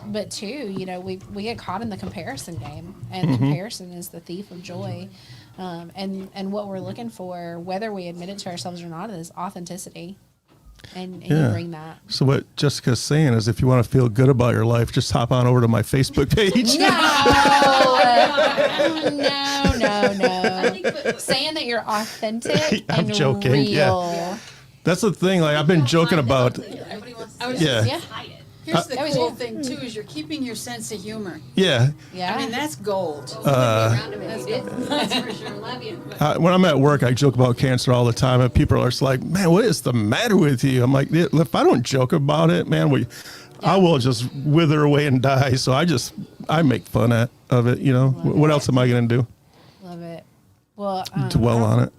But two, you know, we get caught in the comparison game, and comparison is the thief of joy. And what we're looking for, whether we admit it to ourselves or not, is authenticity. And you bring that. So what Jessica's saying is, if you want to feel good about your life, just hop on over to my Facebook page. No. Saying that you're authentic I'm and joking, real. yeah. That's the thing. Like, I've been joking about. Yeah. Here's the That was cool you. thing too, is you're keeping your sense of humor. Yeah. Yeah. I mean, that's gold. That's for sure. Love you. When I'm at work, I joke about cancer all the time, and people are just like, "Man, what is the matter with you?" I'm like, "If I don't joke about it, man, I will just wither away and die." So I make fun of it. You know, what else am I going to do? Love it. Well, Dwell on it.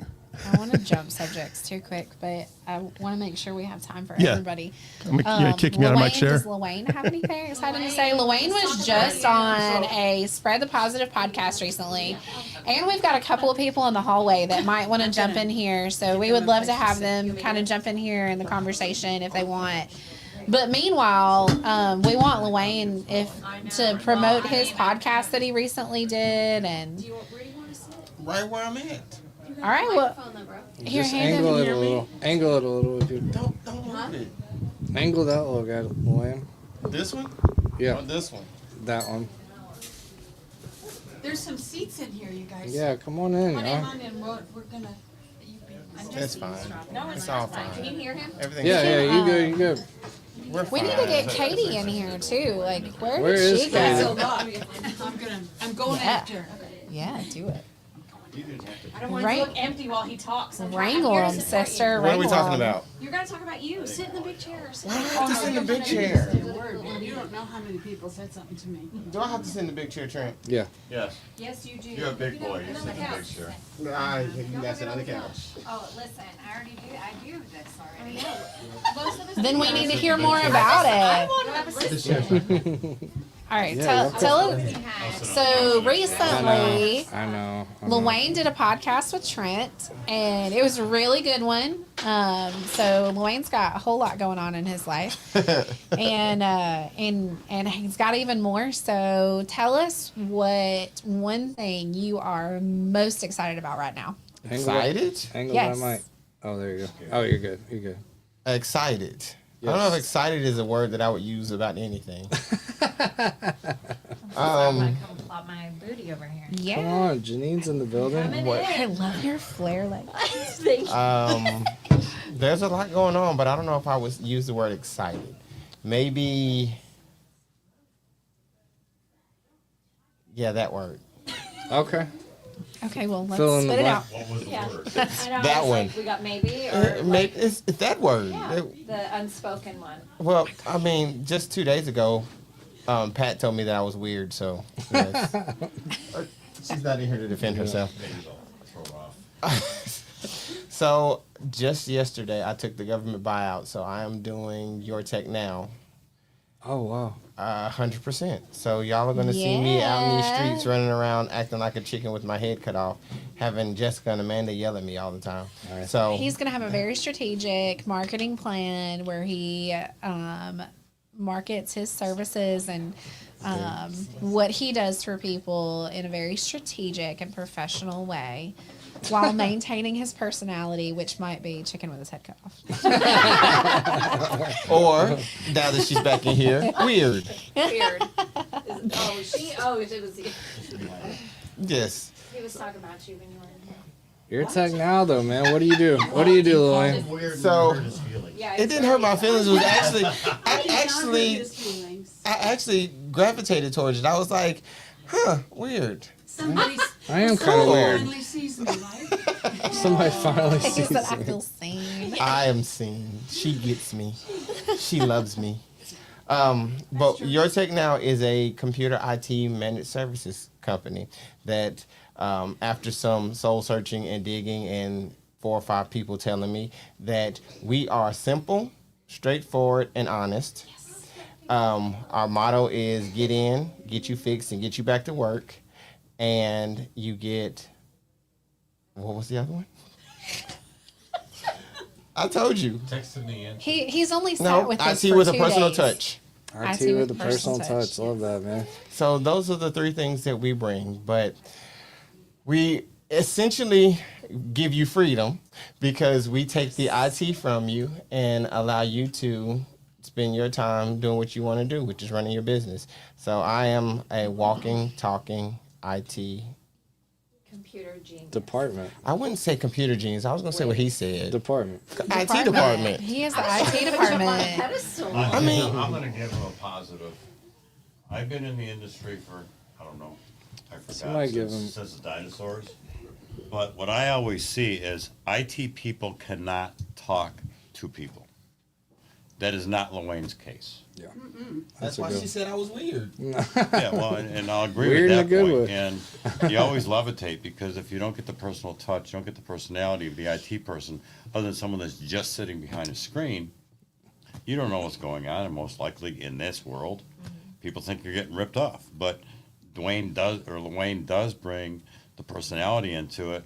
I want to jump subjects too quick, but I want to make sure we have time for Yeah. everybody. You're gonna kick me out of my chair. Does Luane have anything exciting to say? Luane was just on a Spread the Positive podcast recently, and we've got a couple of people in the hallway that might want to jump in here. So we would love to have them kind of jump in here in the conversation if they want. But meanwhile, we want Luane to promote his podcast that he recently did, and Where do you want to sit? Right where I'm at. all right, well, Microphone though, bro. here, Just hand angle him. it a little. Angle it a little. If you Don't move it. angle that little guy, Luann. This one? Yeah, On this one. that one. There's some seats in here, you guys. Yeah, come on in, Come y'all. on in, we're gonna. That's fine. It's all fine. Can you hear him? Everything. Yeah, you good, you good. We're We fine. need to get Katie in here too. Like, where Where did is she Katie? go? I'm going Yeah. after. Yeah, do it. I don't want it to look empty while he talks. I'm Wrangle here to him, support you. sister. What are we Wrangle talking 'em. about? You're gonna talk about you. Sit in the big chair. Sit Why do I have to sit in the big chair? Word, when you don't know how many people said something to me. Do I have to sit in the big chair, Trent? Yeah. Yes. Yes, you do. You're a big boy. You sit in the big chair. Nah, you gotta sit on the couch. Oh, listen, I already do, I do this already. Most of us Then we do. need to hear more about I it. want to have a sister. All right, Yeah, tell us. So recently, I know. Luane did a podcast with Trent, and it was a really good one. So Luane's got a whole lot going on in his life, and he's got even more. So tell us what one thing you are most excited about right now. Excited? Angle Yes. that mic. Oh, there you go. Oh, you're good. You're good. Excited. I don't know if excited is a word that I would use about anything. I'm gonna come plop my booty over here. Come Yeah, on, Janine's in the building. What? I love your flare like. There's a lot going on, but I don't know if I would use the word excited. Maybe, yeah, that word. Okay. Okay, well let's Fill in the spit it blank. out. What was the Yeah. word? I know, That it's one. Like we got maybe or Maybe it's that word. yeah, the unspoken one. Well, I mean, just 2 days ago, Pat told me that I was weird, so yes. She's not in here to defend herself. So just yesterday, I took the government buyout, so I am doing Your Tech Now, Oh, wow. 100%. So y'all are gonna see me out in these Yeah. streets running around acting like a chicken with my head cut off, having Jessica and Amanda yell at me all the time. Nice. So He's going to have a very strategic marketing plan where he markets his services and what he does for people in a very strategic and professional way while maintaining his personality, which might be chicken with his head cut off. or now that she's back in here, weird. Weird. It was. Yes. He was talking about you when you were in here. You're tech now, though, man. What do you do? What do you do, Luane? So Yeah, it didn't hurt my feelings. It was actually, I actually gravitated towards it. I was like, huh, weird. Somebody's I am kind of weird. finally sees me, right? Somebody finally He sees said, I me. feel seen. I am seen. She gets me. She loves me. But Your Tech Now is a computer IT managed services company that, after some soul searching and digging and 4 or 5 people telling me that we are simple, straightforward, and honest. Our motto is get in, get you fixed, and get you back to work. And you get, what was the other one? I told you. Texting the answer. He's only sat No, with us IT for with a 2 personal days. touch. RT with a personal touch. Love that, man. So those are the 3 things that we bring. But we essentially give you freedom because we take the IT from you and allow you to spend your time doing what you want to do, which is running your business. So I am a walking, talking IT. Computer genius. Department. I wouldn't say computer genius. I was going to say what he said. Department. IT department. He is the IT department. Pedestal. I mean- I'm going to give him a positive. I've been in the industry for, I don't know, I forgot, Somebody give him- since the dinosaurs. But what I always see is IT people cannot talk to people. That is not Luane's case. Yeah. That's a why good she said I was weird. Yeah, well, and I'll agree Weird in with a that good point. way. And you always levitate because if you don't get the personal touch, you don't get the personality of the IT person, other than someone that's just sitting behind a screen, you don't know what's going on. And most likely in this world, people think you're getting ripped off. But Luane does bring the personality into it,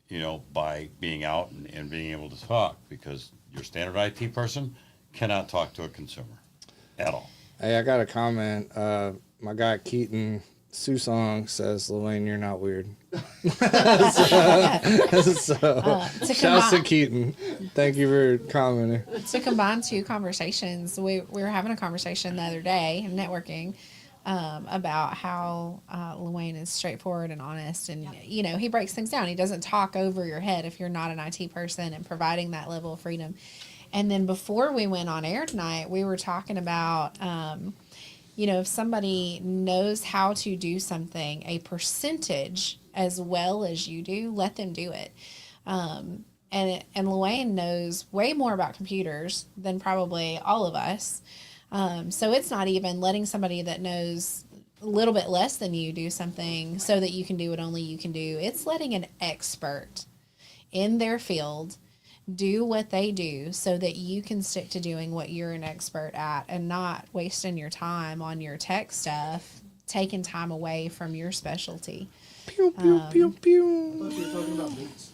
you know, by being out and being able to talk, because your standard IT person cannot talk to a consumer at all. Hey, I got a comment. My guy Keaton Sue Song says, "Lorraine, you're not weird." Shouts to Keaton. Thank you for commenting. To combine two conversations, we were having a conversation the other day, networking, about how Luane is straightforward and honest, and he breaks things down. He doesn't talk over your head if you're not an IT person, and providing that level of freedom. And then before we went on air tonight, we were talking about if somebody knows how to do something, a percentage as well as you do, let them do it. And Luane knows way more about computers than probably all of us. So it's not even letting somebody that knows a little bit less than you do something so that you can do what only you can do. It's letting an expert in their field do what they do so that you can stick to doing what you're an expert at, and not wasting your time on your tech stuff, taking time away from your specialty. Pew, pew, pew, pew. You're talking about boots.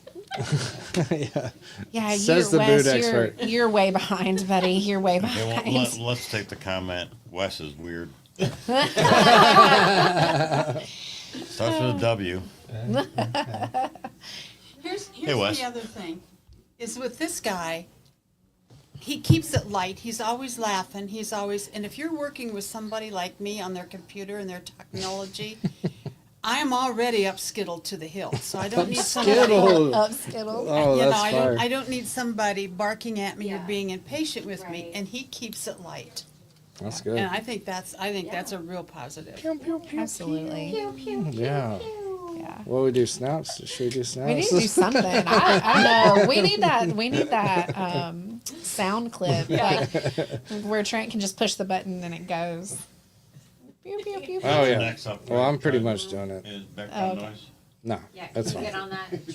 Yeah, Says the boot expert. You're way behind, buddy. You're way Okay, well, behind. let's take the comment. Wes is weird. Starts with a W. Here's Hey, Wes. the other thing, is with this guy, he keeps it light. He's always laughing. And if you're working with somebody like me on their computer and their technology, I am already upskittled to the hilt. So I don't need somebody. Skittle. Up Skittles. Oh, that's fire. I don't need somebody barking at me or Yeah. being impatient with me, Right. and he keeps it light. That's good. And I think that's a real positive. Absolutely. Yeah. Yeah. What we do? Snaps? Should we do snaps? We need to do something. I know. We need that sound clip, like where Trent can just push the button and it goes. Pew, pew, pew, pew. Oh yeah. Next up, Well, I'm pretty right, much doing it. Is background Okay. noise? No, Yeah, that's can you fine. get on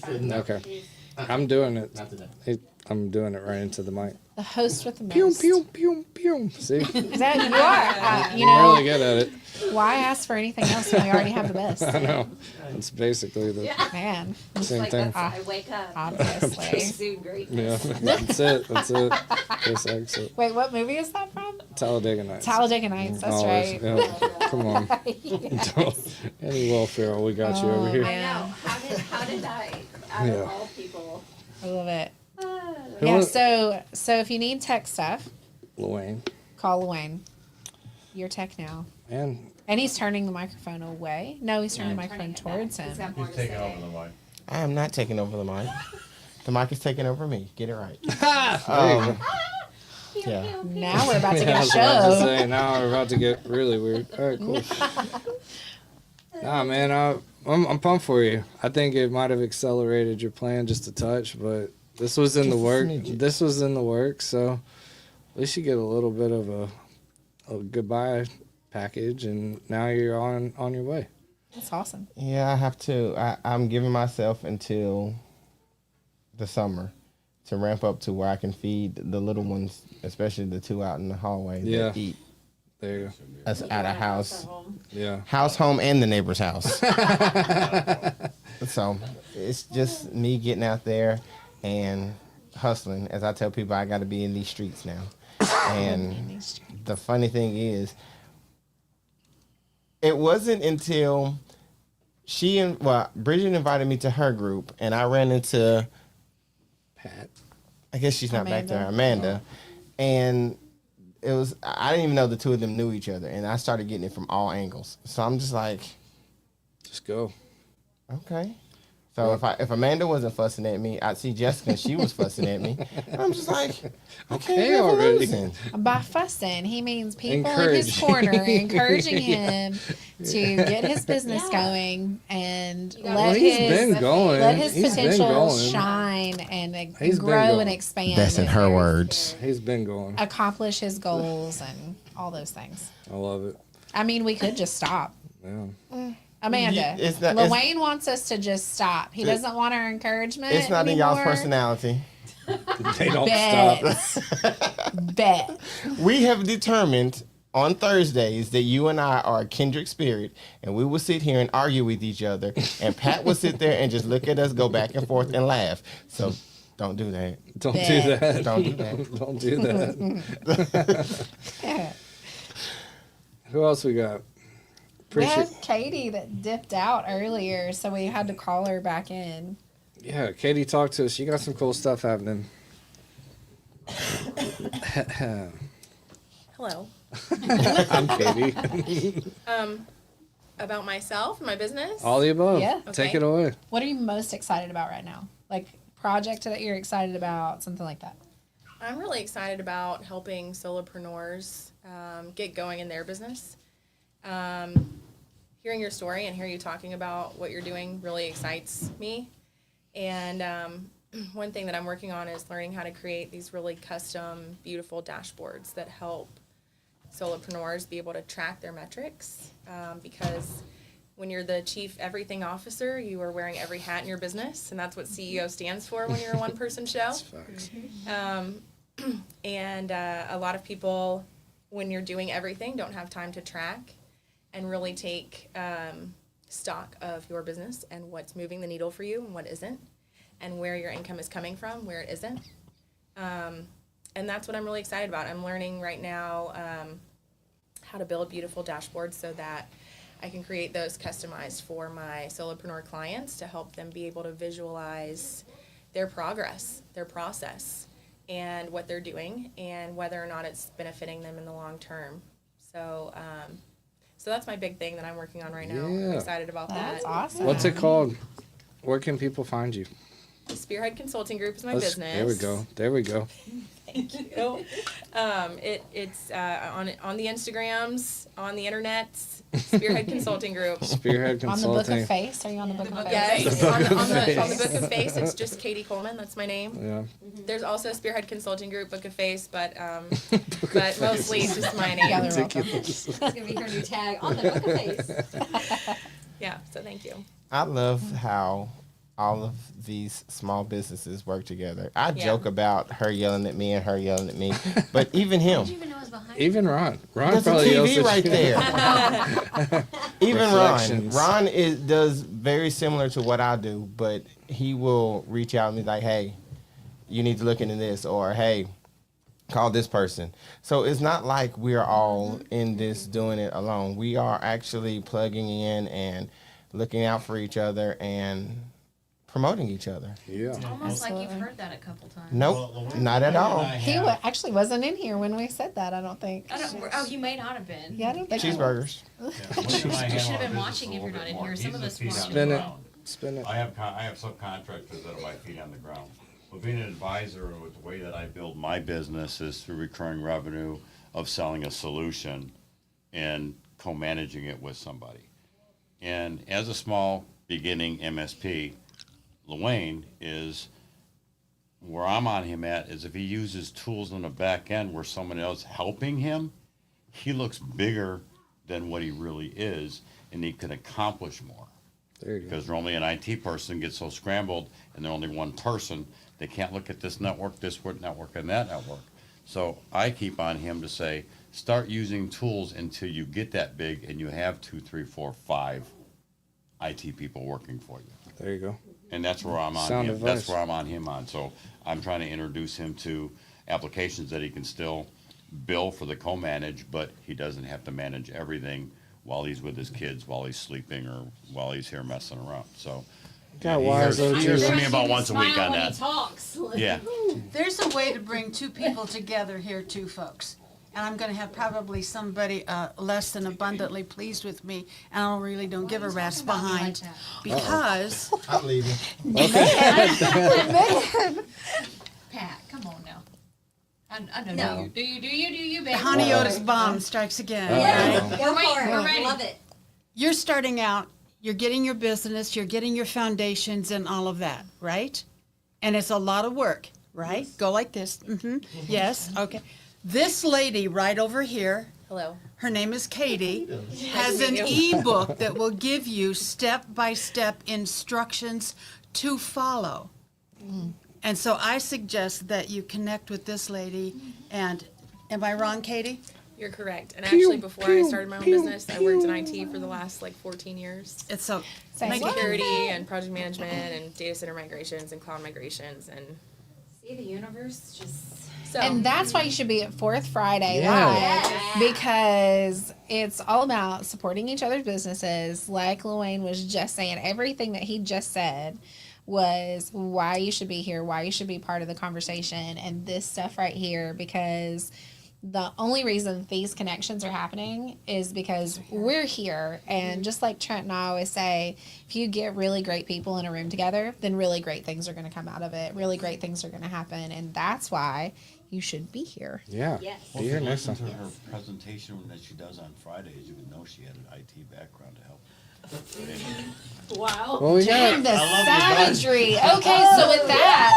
that? No, Okay, I'm doing it. not today. I'm doing it right into the mic. The host with the Pew most. pew pew pew. See, Is that you are? I'm really good at it. Why ask for anything else when we already have the best? I know. It's basically the Man, same Like thing. that's, I wake up. obviously. Exude greatness. Yeah, that's it. That's it. This exit. Wait, what movie is that from? Talladega Nights. Talladega Nights. That's Always. right. Yeah. Come on. Don't, any Will Ferrell, we got you over Oh, here. I man. know. How did I, out Yeah. of all people? I love it. Who Yeah. was- So if you need tech stuff, Luane. call Luane. You're tech now. And he's turning the microphone away. No, he's turning the microphone towards He's him. got more He's to taking say. over the mic. I am not taking over the mic. The mic is taking over me. Get it right. Um, Yeah. Now we're about to I get a was about to show. say, now we're about to get really weird. All right, cool. Nah, man, I'm pumped for you. I think it might have accelerated your plan just a touch, but this was in the Just a work. smidget. This was in the work, so at least you get a little bit of a goodbye package, and now you're on your way. That's awesome. Yeah, I have to. I'm giving myself until the summer to ramp up to where I can feed the little ones, especially the two out in the hallway Yeah. that eat There you go. us at a house. Yeah. House, home, and the neighbor's house. So it's just me getting out there and hustling. As I tell people, I got to be in these streets now. And the funny thing is, it wasn't until Bridget invited me to her group, and I ran into, Pat. I guess she's not back there, Amanda. and it was, I didn't even know the two of them knew each other, and I started getting it from all angles. So I'm just like, Just go. okay. So if Amanda wasn't fussing at me, I'd see Jessica and she was fussing at me. And I'm just like, Okay okay, already. losing. By fussing, he means people in his Encourage. corner encouraging Yeah. him to get his business going and gotta Well, let he's his been going. let his He's been potential going. shine and He's been grow going. and expand. That's in and her words. He's been going. accomplish his goals and all those things. I love it. I mean, we could just stop. Yeah. Amanda, It's not- Luane wants us to just stop. He doesn't want our encouragement. It's not in y'all's anymore. personality. They don't Bet. stop. Bet. We have determined on Thursdays that you and I are a kindred spirit, and we will sit here and argue with each other, and Pat will sit there and just look at us, go back and forth, and laugh. So don't do that. Don't do Bet. that. Don't do that. Don't do that. Who else we got? We Appreciate. had Katie that dipped out earlier, so we had to call her back in. Yeah, Katie, talk to us. You got some cool stuff happening. Hello. I'm Katie. About myself, my business. All the above. Yeah. Take Okay. it away. What are you most excited about right now? Like project that you're excited about, something like that. I'm really excited about helping solopreneurs get going in their business. Hearing your story and hear you talking about what you're doing really excites me. And one thing that I'm working on is learning how to create these really custom, beautiful dashboards that help solopreneurs be able to track their metrics, because when you're the chief everything officer, you are wearing every hat in your business, and that's what CEO stands for when you're a one-person show. Facts. And a lot of people, when you're doing everything, don't have time to track and really take stock of your business and what's moving the needle for you and what isn't, and where your income is coming from, where it isn't. And that's what I'm really excited about. I'm learning right now how to build beautiful dashboards so that I can create those customized for my solopreneur clients to help them be able to visualize their progress, their process, and what they're doing, and whether or not it's benefiting them in the long term. So, so that's my big thing that I'm working on right now. I'm Yeah. excited about That's that. awesome. What's it called? Where can people find you? Spearhead Consulting Group is my Let's- business. There we go. There we go. Thank you. It's on the Instagrams, on the internets. Spearhead Consulting Group. Spearhead On the Book Consulting. of Face? Are you on the Book of Face? Yes, Book on of the Face. Book of Face, it's just Katie Coleman. That's my name. Yeah. There's also Spearhead Consulting Group, Book of Face, but mostly it's just my name. Yeah, they're welcome. Ridiculous. That's gonna be her new tag on the Book of Face. Yeah, so thank you. I love how all of these small businesses work together. I Yeah. joke about her yelling at me and her yelling at me, but even him. Did you even know it was behind Even Ron. Ron There's a probably yells TV at right you. there. Even Ron. Reflections. Ron does very similar to what I do, but he will reach out and be like, hey, you need to look into this, or hey, call this person. So it's not like we're all in this doing it alone. We are actually plugging in and looking out for each other and promoting each other. Yeah. Almost like Absolutely. you've heard that a couple times. Nope, not at all. He actually wasn't in here when we said that, I don't think. I don't, oh, you may not have been. Yeah, I don't think I was. Cheeseburgers. You should have been watching if you're not in here. Some of us weren't. Spin it. Spin it. I have subcontractors that are my feet on the ground. But being an advisor, with the way that I build my business is through recurring revenue of selling a solution and co-managing it with somebody. And as a small beginning MSP, Luane is where I'm on him at is if he uses tools on the back end where someone else helping him, he looks bigger than what he really is, and he can accomplish more. There you go. Because normally an IT person gets so scrambled and they're only one person, they can't look at this network, and that network. So I keep on him to say, start using tools until you get that big and you have 2, 3, 4, 5 IT people working for you. There you go. And that's where I'm on Sound him. advice. That's where I'm on him on. So I'm trying to introduce him to applications that he can still bill for the co-manage, but he doesn't have to manage everything while he's with his kids, while he's sleeping, or while he's here messing around. So Got he wise hears, OGs. he hears me about once a week Smile on when that. he talks. Yeah. There's a way to bring two people together here too, folks. And I'm gonna have probably somebody less than abundantly pleased with me, and I really don't give a rat's behind. Because I'm leaving. Pat, come on now. I know No. you. Do you, baby? Honey Otis bomb strikes again, Yeah. right? Go waiting, for it. we're ready. Love it. You're starting out, you're getting your business, you're getting your foundations and all of that, right? And it's a lot of work, right? Go like this. Yes, okay. This lady right over here, Hello. her name is Katie, has an ebook that will give you step-by-step instructions to follow. And so I suggest that you connect with this lady and, am I wrong, Katie? You're correct. And actually, before I started my own business, I worked in IT for the last 14 years. It's so, Same. Security and project management and data center migrations and cloud migrations and See, the universe just So And that's why you should be at Fourth Friday Yeah. Live, because it's all about supporting each other's businesses. Like Luane was just saying, everything that he just said was why you should be here, why you should be part of the conversation, and this stuff right here, because the only reason these connections are happening is because we're here. And just like Trent and I always say, if you get really great people in a room together, then really great things are going to come out of it. Really great things are going to happen. And that's why you should be here. Yeah. Yes. Well, Be if here you next listen time. to her presentation that she does on Fridays, you would know she had an IT background to help. Wow. Well, we Damn, got. the savagery. Okay, so with that,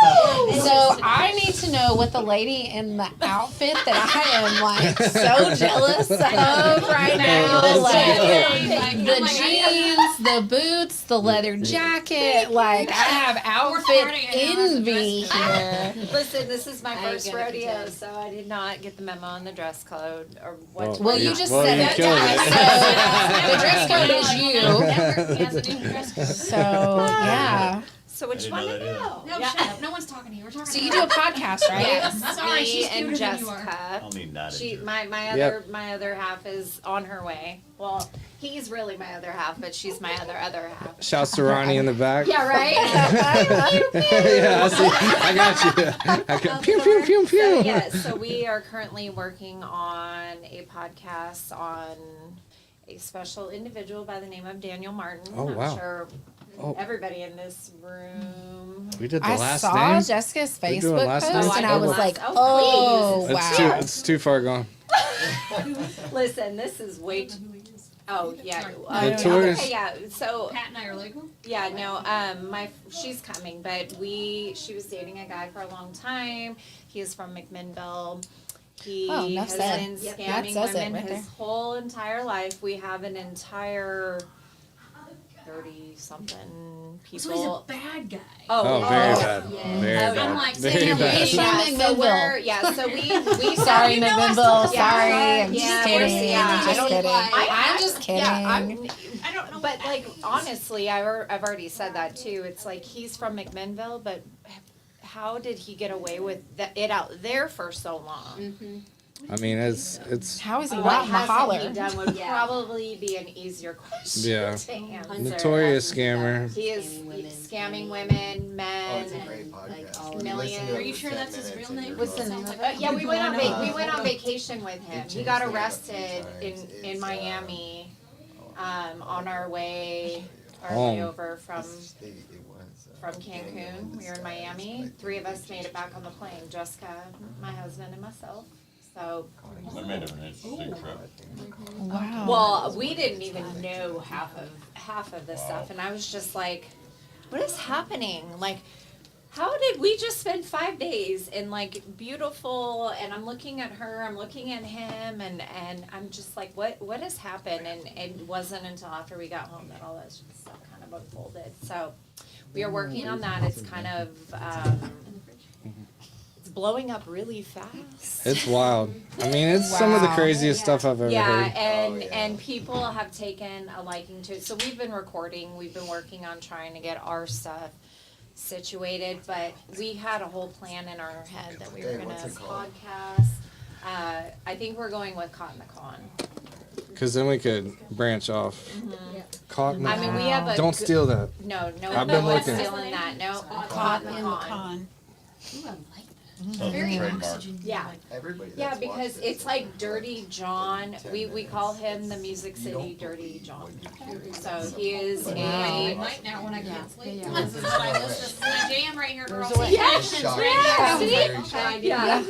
so I need to know what the lady in the outfit that I am like so jealous of right now, like the jeans, the boots, the leather jacket, like I have outfit envy here. Listen, this is my first rodeo, so I did not get the memo on the dress code or what. Well, you just Well, said you it. killed it. So the dress code is you. He has a new dress code. So yeah. So which one? know. No, shut up. No one's talking to you. We're talking So you do a podcast, right? Yes, Sorry, me she's and cuter than you are. Jessica. I'll need that. She, injury. my Yep. other half is on her way. Well, he's really my other half, but she's my other half. Shouts to Ronnie in the back. Yeah, right. Yeah, I see. I got you. I got, pew, pew, pew, pew. So yes, so we are currently working on a podcast on a special individual by the name of Daniel Martin. Oh, wow. I'm sure Oh. everybody in this room. We did the I last saw name. Jessica's We doing Facebook last post names? and I was like, Oh, oh, please. wow. It's too far gone. Listen, this is way too. Oh yeah. Notorious. Okay, yeah. So Pat and I are like, oh. yeah, no. She's coming, but she was dating a guy for a long time. He is from McMinnville. He Oh, enough has said. been Yep. That scamming says it women right his there. whole entire life. We have an entire 30-something people. So he's a bad guy. Oh, very bad. yeah. Very Oh, bad. I'm like, Very Sam, bad. He's from Yeah, so McMinnville. so we Sorry, you know us McMinnville. so- Sorry, yeah, I'm yeah, just we're- kidding. yeah, I'm just I don't- kidding. I'm just kidding. Yeah, I don't know. but like honestly, I've already said that too. It's like he's from McMinnville, but how did he get away with it out there for so long? I mean, it's How is he What not in the hasn't holler? he done would probably be an easier question Yeah. to answer. notorious scammer. He is scamming women, men. Millions. Are you sure that's his real name? What's the name of it? Yeah, we went on vacation with him. He got arrested in Miami, on our way Home. over from Cancun. We were in Miami. 3 of us made it back on the plane. Jessica, my husband, and myself. So, That made it an interesting trip. Wow. well, we didn't even know half of this stuff, and I was just like, "What is happening? Like, how did we just spend 5 days in like beautiful?" And I'm looking at her, I'm looking at him, and I'm just like, "What has happened?" And it wasn't until after we got home that all that stuff kind of unfolded. So, we are working on that. It's kind of it's blowing up really fast. It's wild. I mean, it's some of the Wow. craziest stuff I've ever Yeah, heard. and people have taken a liking to it. So we've been recording. We've been working on trying to get our stuff situated, but we had a whole plan in our head that we were gonna podcast. I think we're going with Cotton the Con. Because then we could branch off. Caught in the I mean, we have a Don't good- steal that. No, I've been one's looking. stealing that. No, Caught Cotton in the the Con. con. Ooh, I like that. So Very trademark. oxygen. Yeah. Everybody Yeah, that's because watched it's this like Dirty John. 10 We call minutes. him the Music You City don't Dirty John. believe So he is At a night now when I can't sleep. Yeah. This is what I listen. This is my jam right here, girls. Yes, Shocked. yes, Very yeah. shocked. Yeah.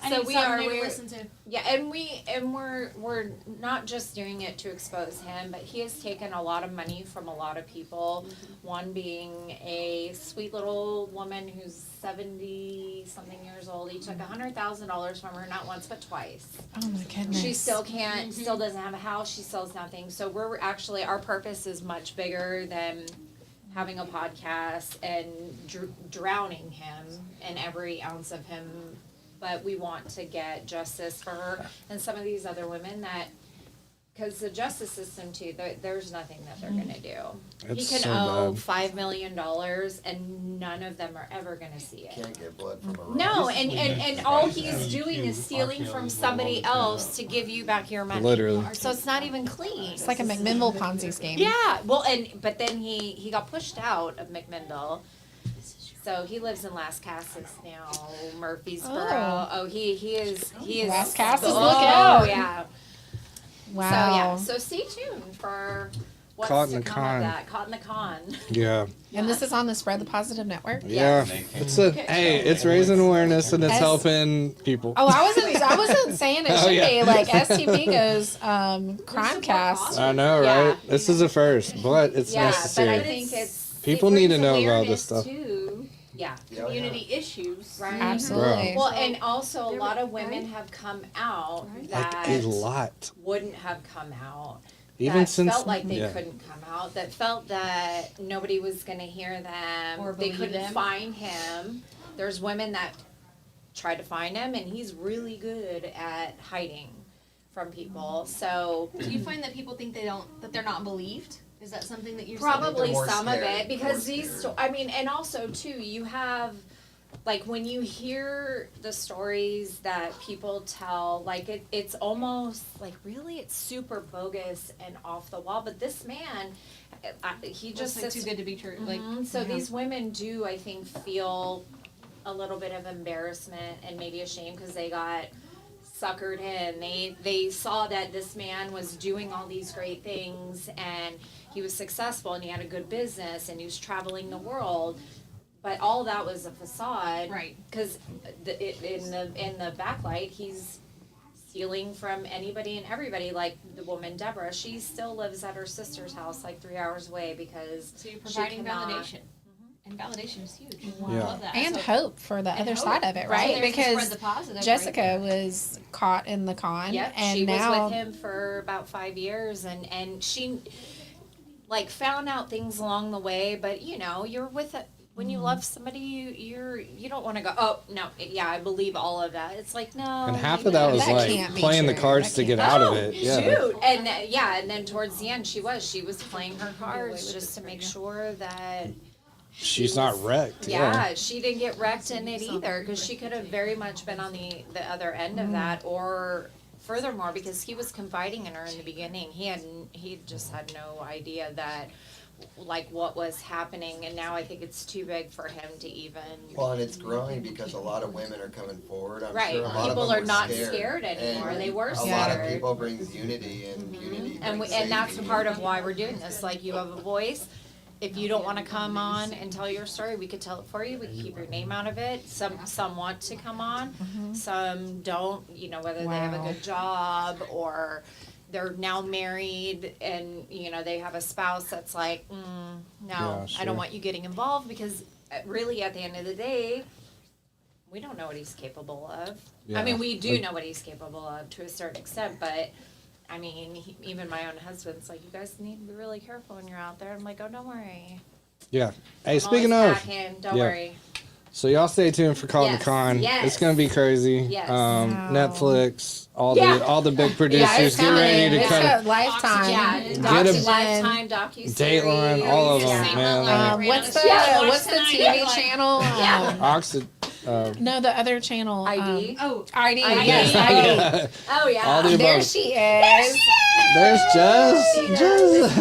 I So need we something are new to we're listen to. yeah, and we're not just doing it to expose him, but he has taken a lot of money from a lot of people. One being a sweet little woman who's 70-something years old. He took $100,000 from her, not once but twice. Oh my goodness. She still still doesn't have a house. She sells nothing. So we're actually, our purpose is much bigger than having a podcast and drowning him in every ounce of him. But we want to get justice for her and some of these other women that because the justice system too, there's nothing that they're gonna do. It's He can so owe bad. $5 million, and none of them are ever gonna see it. Can't get blood from a rock. No, and all he's doing is stealing from somebody else to give you back your money. Literally. So it's not even clean. It's like a McMinnville Ponzi scheme. Yeah, well, but then he got pushed out of McMinnville. So he lives in Las Casas now, Murfreesboro. Oh, he is Las Casas, oh, look out. yeah. Wow. So yeah, so stay tuned for what's Caught in to the come con. of that. Caught in the con. Yeah. And this is on the Spread the Positive Network. Yeah. Hey, it's raising awareness and it's S- helping people. Oh, I wasn't saying it Oh, should yeah. be like STP goes crime cast. I know, Yeah. right? This is a first, but it's Yeah, necessary. but I think it's People it need to brings know about awareness this stuff. to yeah. community issues. Right. Absolutely. Well, and also a lot of women have come out that Like a lot. wouldn't have come out. Even that since felt like they yeah. couldn't come out, that felt that nobody was going to hear them, Or they believe couldn't them. find him. There's women that tried to find him, and he's really good at hiding from people. So Do you find that people think that they're not believed? Is that something that you're probably They're more some of scared. it because More these. scared. I mean, and also too, you have. Like when you hear the stories that people tell, like it's almost like really it's super bogus and off the wall. But this man, he just just like too good to be true? Like so these women do, I think, feel a little bit of embarrassment and maybe a shame because they got suckered in. They saw that this man was doing all these great things and he was successful and he had a good business and he was traveling the world. But all that was a facade, Right. Because in the backlight, he's stealing from anybody and everybody. Like the woman Deborah, she still lives at her sister's house, like 3 hours away, because So you're she providing cannot- validation. And validation is huge. Yeah. I love that. And So- hope for the and other hope. side of it, So right? there's the Because spread the positive Jessica right there. was caught in the con, Yep, and she now was with him for about 5 years, and she like found out things along the way. But you know, you're with it. When you love somebody, you don't want to go. Oh no, yeah, I believe all of that. It's like no. And half of that was That like can't be playing the true. cards That to get can't- out of it. Yeah. Shoot, and and then towards the end, she was playing her cards just to make sure that She's not wrecked. yeah, she didn't get wrecked in it either because she could have very much been on the other end of that, or furthermore, because he was confiding in her in the beginning, he just had no idea that like what was happening, and now I think it's too big for him to even. Well, and it's growing because a lot of women are coming forward. I'm Right. sure a lot People of them are were not scared. scared anymore. And They were A lot of scared. people brings unity, and unity And brings and that's safety. part of why we're doing this. Like you have a voice. If you don't want to come on and tell your story, we could tell it for you. We can keep your name out of it. Some want to come on, some don't. You know, whether they have a Wow. good job or they're now married and you know they have a spouse that's like, no, Yeah, I sure. don't want you getting involved because really at the end of the day, we don't know what he's capable of. Yeah. I mean, we do know what he's capable of to a certain extent, but I mean, even my own husband's like, you guys need to be really careful when you're out there. I'm like, oh, don't worry. Yeah. Hey, I'm speaking always of, packing, don't yeah. worry. so y'all stay tuned for Call the Yes, Con. yes. It's gonna be crazy. Yes. Wow. Netflix, all Yeah. the big yeah, producers it's get coming. ready to It's cut a it. Lifetime. Yeah, Get 'em. Lifetime docuseries. Dateline, all of them, Yeah. man. Like, What's the Yeah, what's the TV channel? Yeah. Oxid. No, the other channel. ID. ID. ID. Yes, ID. Oh yeah. All the There above. she is. There's Jess. Jess.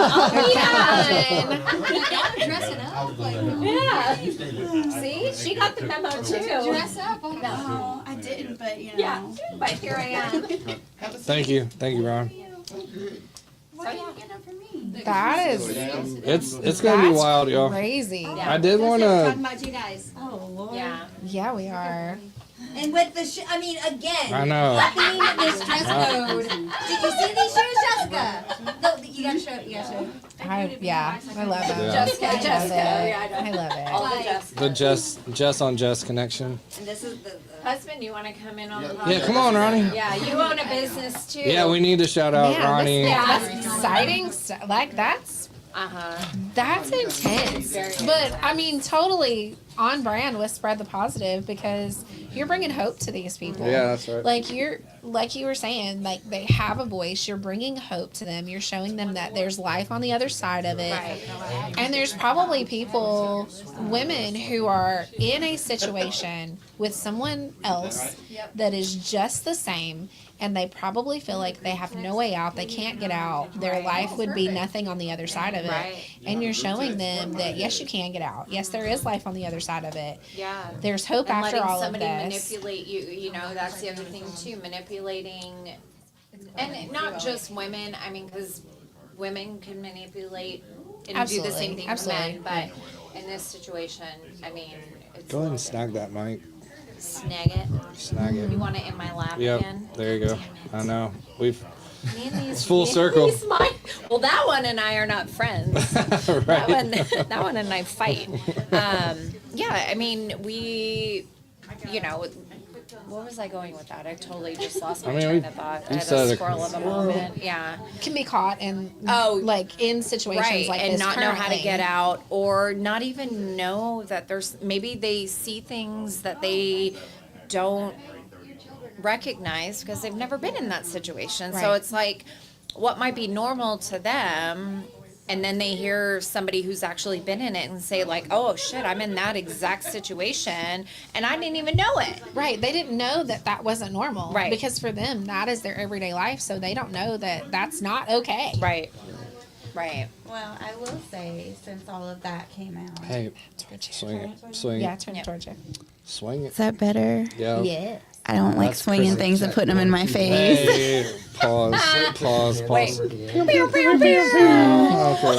Y'all are dressing up. Like, Yeah. See, she got the memo too. dress up. Oh, No, I didn't, but you know. Yeah, but here I am. Thank you, Ron. What are you getting for me? That is It's gonna be That's wild, y'all. crazy. I did Talking wanna. about you guys. Oh Lord. Yeah. Yeah, we are. And with the I mean, again. I know. Upping this dress code. Did you see these shoes, Jessica? No, you gotta show it. You gotta show it. Yeah, I love it. Yeah. Jessica, I love Jessica. it. Yeah, I I know. love it. All the Like- Jessica. The Jess on Jess connection. And this is the Husband, you want to come in on the podcast? Yeah, come on, Ronnie. Yeah, you own a business too. Yeah, we need to shout out Man, Ronnie. that's exciting. Like that's Uh huh. intense. Very But I mean, totally on brand with Spread the Positive, because you're bringing hope to these people. Yeah, that's right. Like you were saying, like they have a voice. You're bringing hope to them. You're showing them that there's life on the other side of it. Right. And there's probably people, women who are in a situation with someone else that is just the same, and they probably feel like they have no way out. They can't get out. Their life would be nothing on the other side of it. Right. And you're showing them that yes, you can get out. Yes, there is life on the other side of it. Yeah. There's hope And after letting all of somebody this. manipulate you, you know, that's the other thing too, manipulating, and not just women, I mean, because women can manipulate and do the same thing to men, but in this situation, I mean, it's Go ahead and snag that mic. snag it. Snag it. You want it in my lap Yep. again? There you go. I know. We've. Me and these, It's full me and circle. these well, that one and I are not friends. Right. That one and I fight. Yeah, I mean, we, you know, where was I going with that? I totally just lost my train of thought. I had a squirrel of a moment. Yeah. Can be caught in like in situations Right, like and this not know how to currently. get out, or not even know that there's, maybe they see things that they don't recognize because they've never been in that situation. So Right. it's like what might be normal to them, and then they hear somebody who's actually been in it and say like, oh shit, I'm in that exact situation and I didn't even know it. Right. They didn't know that that wasn't normal. Right. Because for them, that is their everyday life. So they don't know that that's not okay. Right. Right. Well, I will say, since all of that came out. Hey, swing it. Swing Yeah, it. turn it towards you. Swing it. Is that better? Yeah. Yeah. I don't like That's swinging Chrissy. things and putting them in my face. Hey, pause. Pause. Pause.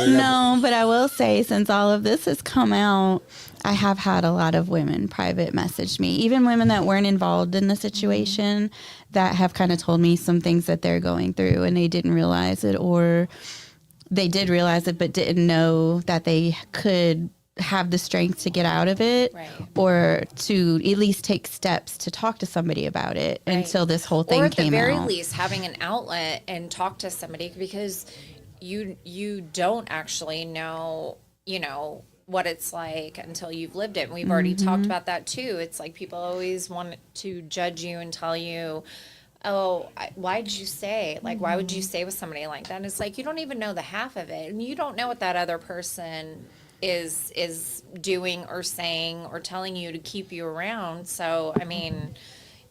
No, but I will say, since all of this has come out, I have had a lot of women private message me, even women that weren't involved in the situation, that have kind of told me some things that they're going through and they didn't realize it, or they did realize it but didn't know that they could have the strength to get out of it, Right. or to at least take steps to talk to somebody about it until this whole thing or at the came very out. least having an outlet and talk to somebody, because you don't actually know, you know, what it's like until you've lived it. And we've already talked about that too. It's like people always want to judge you and tell you, oh, why did you say? Like, why would you say with somebody like that? And it's like, you don't even know the half of it. And you don't know what that other person is doing or saying or telling you to keep you around. So, I mean,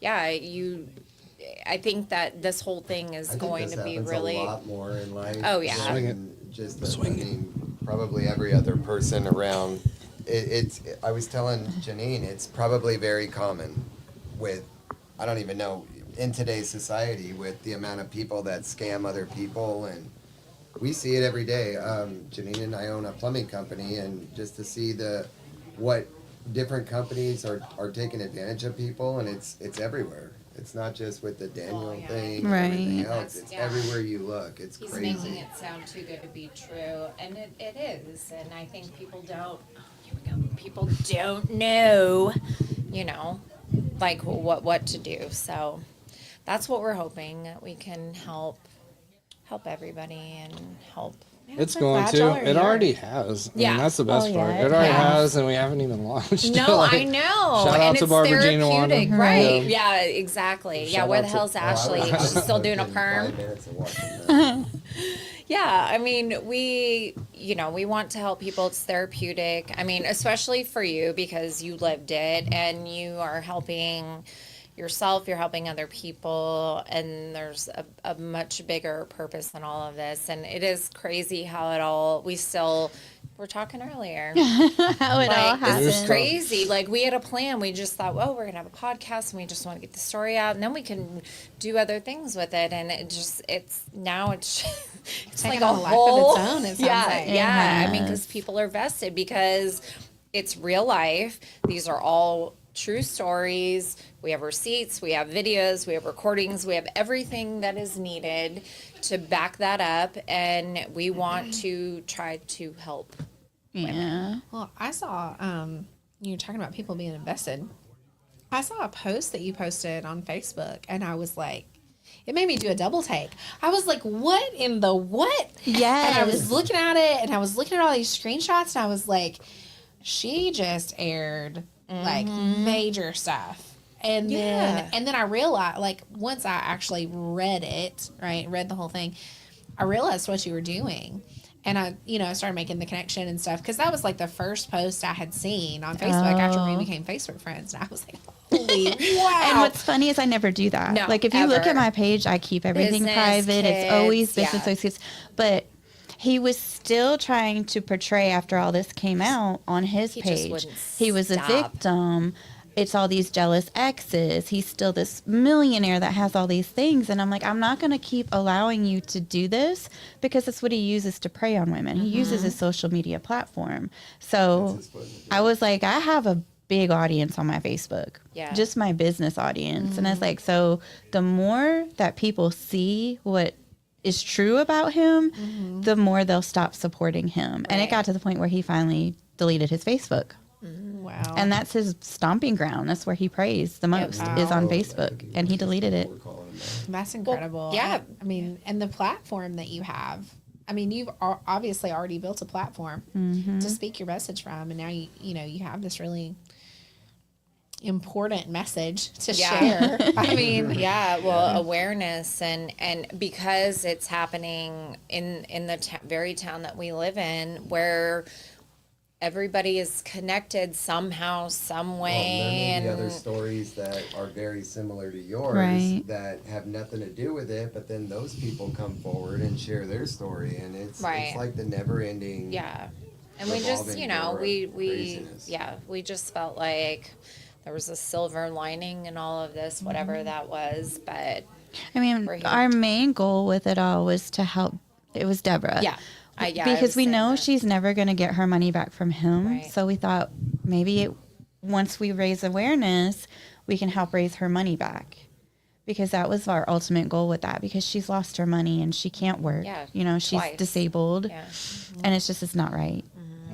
yeah, I think that this whole thing is going to be really a lot more in life. Oh, yeah. Swing it. than just I mean, probably every other person around. I was telling Janine, it's probably very common with, I don't even know, in today's society, with the amount of people that scam other people, and we see it every day. Janine and I own a plumbing company, and just to see what different companies are taking advantage of people, and it's everywhere. It's not just with the Daniel thing and everything Right. else. It's everywhere you look. It's He's crazy. making it sound too good to be true, and it is. And I think people don't. People don't know, you know, like what to do. So that's what we're hoping, that we can help everybody and help. It's so going glad y'all to. are It here. already has. I Yeah. mean, that's the best Oh, part. yeah, It already yeah. has, and we haven't even launched. No, Like, I know. Shout out and to it's Barbara Jean therapeutic, Wanda. right? Yeah. Yeah, exactly. Yeah, Shout where out the to- hell's Ashley? She's still doing a Within perm. 5 minutes of watching that. Yeah, I mean, we want to help people. It's therapeutic. I mean, especially for you, because you lived it and you are helping yourself, you're helping other people, and there's a much bigger purpose in all of this. And it is crazy how we're talking earlier. How it all This is happened. crazy. Like, we had a plan. We just thought, well, we're going to have a podcast and we just want to get the story out, and then we can do other things with it. And it's Taking like a on a life of whole, its own, it sounds yeah, like. yeah. I mean, Yes. because people are vested, because it's real life. These are all true stories. We have receipts, we have videos, we have recordings, we have everything that is needed to back that up, and we want to try to help. Yeah. Well, I saw you were talking about people being invested. I saw a post that you posted on Facebook, and I was like, it made me do a double take. I was like, what in the what? Yes. And I was looking at it, and I was looking at all these screenshots, and I was like, she just aired like major stuff. And then I realized, like, once I actually read the whole thing, I realized what you were doing. And I started making the connection and stuff, because that was like the first post I had seen on Facebook after we became Facebook friends. And I was like, holy wow. And what's funny is I never do that. No, like, if you look ever. at my page, I keep everything Business, private. It's always kids, business, yeah. always kids. But he was still trying to portray, after all this came out on his He just page, wouldn't he was a stop. victim. It's all these jealous exes. He's still this millionaire that has all these things. And I'm like, I'm not going to keep allowing you to do this, because that's what he uses to prey on women. He uses his social media platform. So I was like, I have a big audience on my Facebook. Yeah. Just my business audience. And I was like, so the more that people see what is true about him, the more they'll stop supporting him. And it got to the point where he finally deleted his Facebook. Wow. And that's his stomping ground. That's where he prays the most, is on Facebook. And he deleted it. That's incredible. yeah. I mean, and the platform that you have, I mean, you've obviously already built a platform to speak your message from, and now you have this really important message to share. I mean, Yeah, well, awareness and because it's happening in the very town that we live in, where everybody is connected somehow, some way, Well, there may be and other stories that are very similar to yours Right. that have nothing to do with it, but then those people come forward and share their story, and it's Right. it's like the never-ending. yeah, and we just revolving door of we craziness. we just felt like there was a silver lining in all of this, whatever that was, but I mean, We're here. our main goal with it all was to help. It was Deborah. yeah. I Because was we saying know that. she's never going to get her money back from him. Right. So we thought maybe once we raise awareness, we can help raise her money back. Because that was our ultimate goal with that. Because she's lost her money and she can't work. Yeah, She's twice. disabled. Yeah. And it's not right.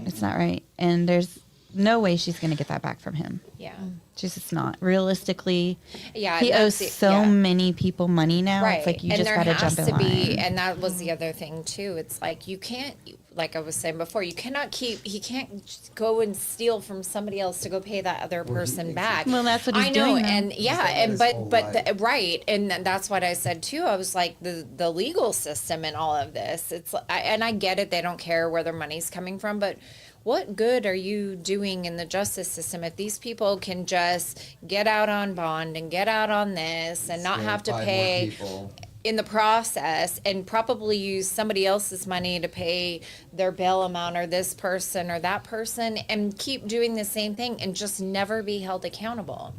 It's not right. And there's no way she's going to get that back from him. Yeah. Just not. Realistically, Yeah. he that's owes the- so yeah. many people money now. Right. It's like you and just there got to has jump in to line. be, and that was the other thing too. It's like you can't, like I was saying before, he can't just go and steal from somebody else to go pay that other person back. Well, that's what he's I know, doing now. and yeah, done and his whole life. right, and that's what I said too. I was like the legal system and all of this. And I get it. They don't care where their money's coming from, but what good are you doing in the justice system if these people can just get out on bond and get out on this and not Scam have to 5 more pay people. in the process, and probably use somebody else's money to pay their bail amount, or this person or that person, and keep doing the same thing and just never be held accountable?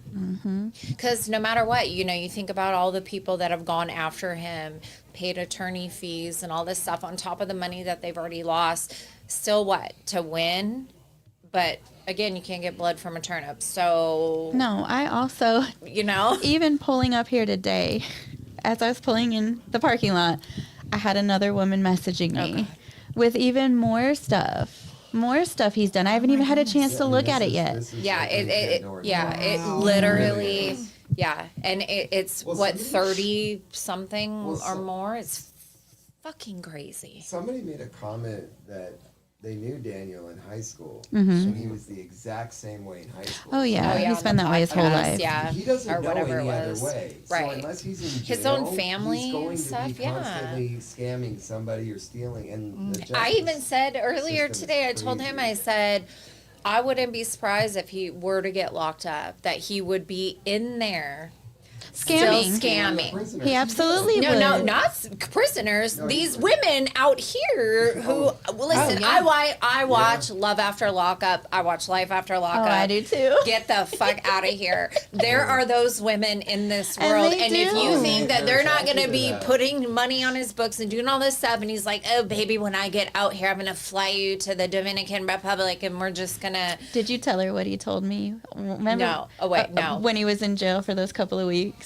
Because no matter what, you think about all the people that have gone after him, paid attorney fees and all this stuff on top of the money that they've already lost. Still what? To win? But again, you can't get blood from a turnip. So, No, I also, even pulling up here today, as I was pulling in the parking lot, I had another woman messaging me with even more stuff. More stuff he's done. I haven't even had a chance to look at it yet. yeah, it literally, yeah. And it's Well, what, somebody- 30 something Well, or some- more? It's fucking crazy. Somebody made a comment that they knew Daniel in high school, Mm-hmm. and he was the exact same way in high school. Oh, yeah. Oh, He's on been the that way his whole podcast, life. Yeah. He doesn't or know whatever any it other was. way. Right. So unless he's in His jail, own family he's going and to stuff, be yeah. constantly scamming somebody or stealing. And the I even justice said earlier system is today, I told him, I crazy. said, I wouldn't be surprised if he were to get locked up, that he would be in there Scamming. still scamming. Prisoners. He absolutely No, would. no, not prisoners. No, These he's- women out here who, well, listen, yeah. I watch Love After Lockup. I watch Life After Lockup. Oh, I do too. Get the fuck out of here. There are those women in this And world. they And if you do. think that they're not going to be They're attracted to that. putting money on his books and doing all this stuff, and he's like, oh, baby, when I get out here, I'm going to fly you to the Dominican Republic and we're just going to. Did you tell her what he told me? Remember? No. Oh, wait, no. When he was in jail for those couple of weeks.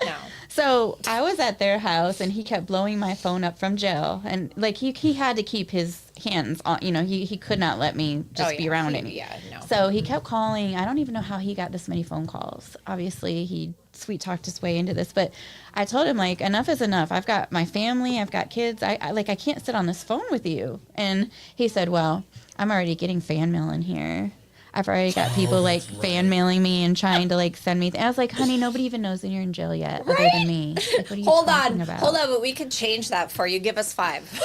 No. So I was at their house and he kept blowing my phone up from jail. And like he had to keep his hands on, he could not let me just be around any. Yeah, no. So he kept calling. I don't even know how he got this many phone calls. Obviously, he sweet talked his way into this. But I told him, like, enough is enough. I've got my family. I've got kids. I can't sit on this phone with you. And he said, well, I'm already getting fan mail in here. I've already got people like fan mailing me and trying to like send me. I was like, honey, nobody even knows that you're in jail yet, other than me. Like, what are you talking about? Hold on, but we could change that for you. Give us 5.